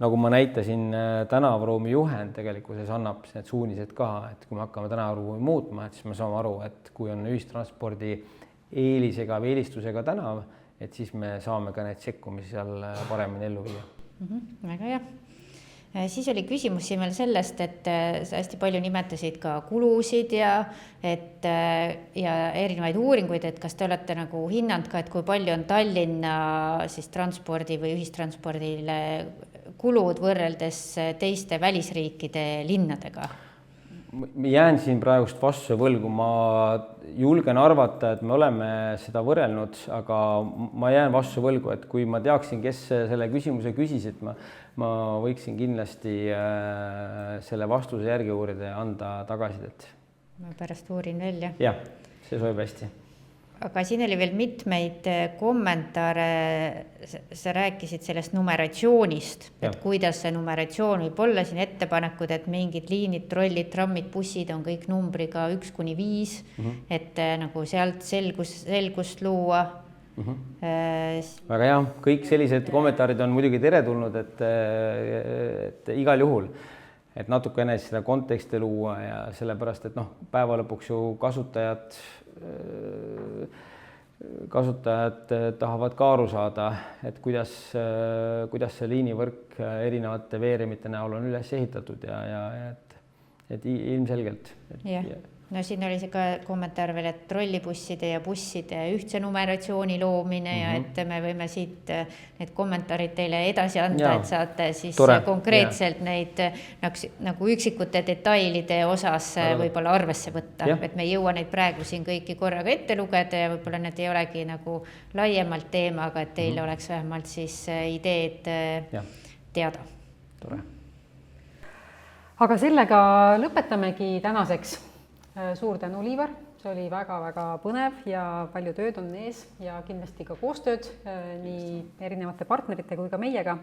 nagu ma näitasin, tänavaruumi juhend tegelikkuses annab need suunised ka, et kui me hakkame tänavaruumi muutma, et siis me saame aru, et kui on ühistranspordi eelisega või eelistusega tänav, et siis me saame ka neid sekkumisi seal paremini ellu viia. Väga hea. Siis oli küsimus siin veel sellest, et sa hästi palju nimetasid ka kulusid ja erinevaid uuringuid, et kas te olete nagu hinnanud ka, et kui palju on Tallinna siis transpordi või ühistranspordile kulud võrreldes teiste välisriikide linnadega? Ma jään siin praegust vastuse võlgu, ma julgen arvata, et me oleme seda võrrelnud, aga ma jään vastuse võlgu, et kui ma teaksin, kes selle küsimuse küsis, et ma võiksin kindlasti selle vastuse järgi uurida ja anda tagasisidet. Ma pärast uurin välja. Jah, see sobib hästi. Aga siin oli veel mitmeid kommentaare, sa rääkisid sellest numeratsioonist, et kuidas see numeratsioon võib olla, siin ettepanekud, et mingid liinid, trollid, trammid, bussid on kõik numbriga 1-5, et nagu sealt selgust luua. Väga hea, kõik sellised kommentaarid on muidugi teretulnud, et igal juhul, et natukene seda konteksti luua ja sellepärast, et päeva lõpuks ju kasutajad tahavad ka aru saada, et kuidas see liinivõrk erinevate veeremite näol on üles ehitatud ja et ilmselgelt. No siin oli see ka kommentaar veel, et trollibusside ja busside ühtse numeratsiooni loomine ja et me võime siit need kommentaarid teile edasi anda, et saate siis konkreetselt neid nagu üksikute detailide osas võib-olla arvesse võtta, et me ei jõua neid praegu siin kõiki korraga ette lugeda ja võib-olla need ei olegi nagu laiemalt teema, aga et teil oleks vähemalt siis ideed teada. Tore. Aga sellega lõpetamegi tänaseks. Suur tänu, Liivar, see oli väga-väga põnev ja palju tööd on ees ja kindlasti ka koostööd nii erinevate partnerite kui ka meiega.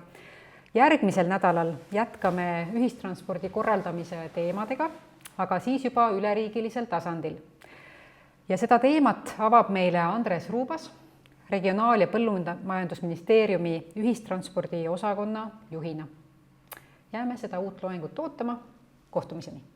Järgmisel nädalal jätkame ühistranspordi korraldamise teemadega, aga siis juba üleriigilisel tasandil. Ja seda teemat avab meile Andres Ruubas, Regionaal- ja Põllumajandusministeeriumi ühistranspordi osakonna juhina. Jääme seda uut loengut ootama. Kohtumiseni!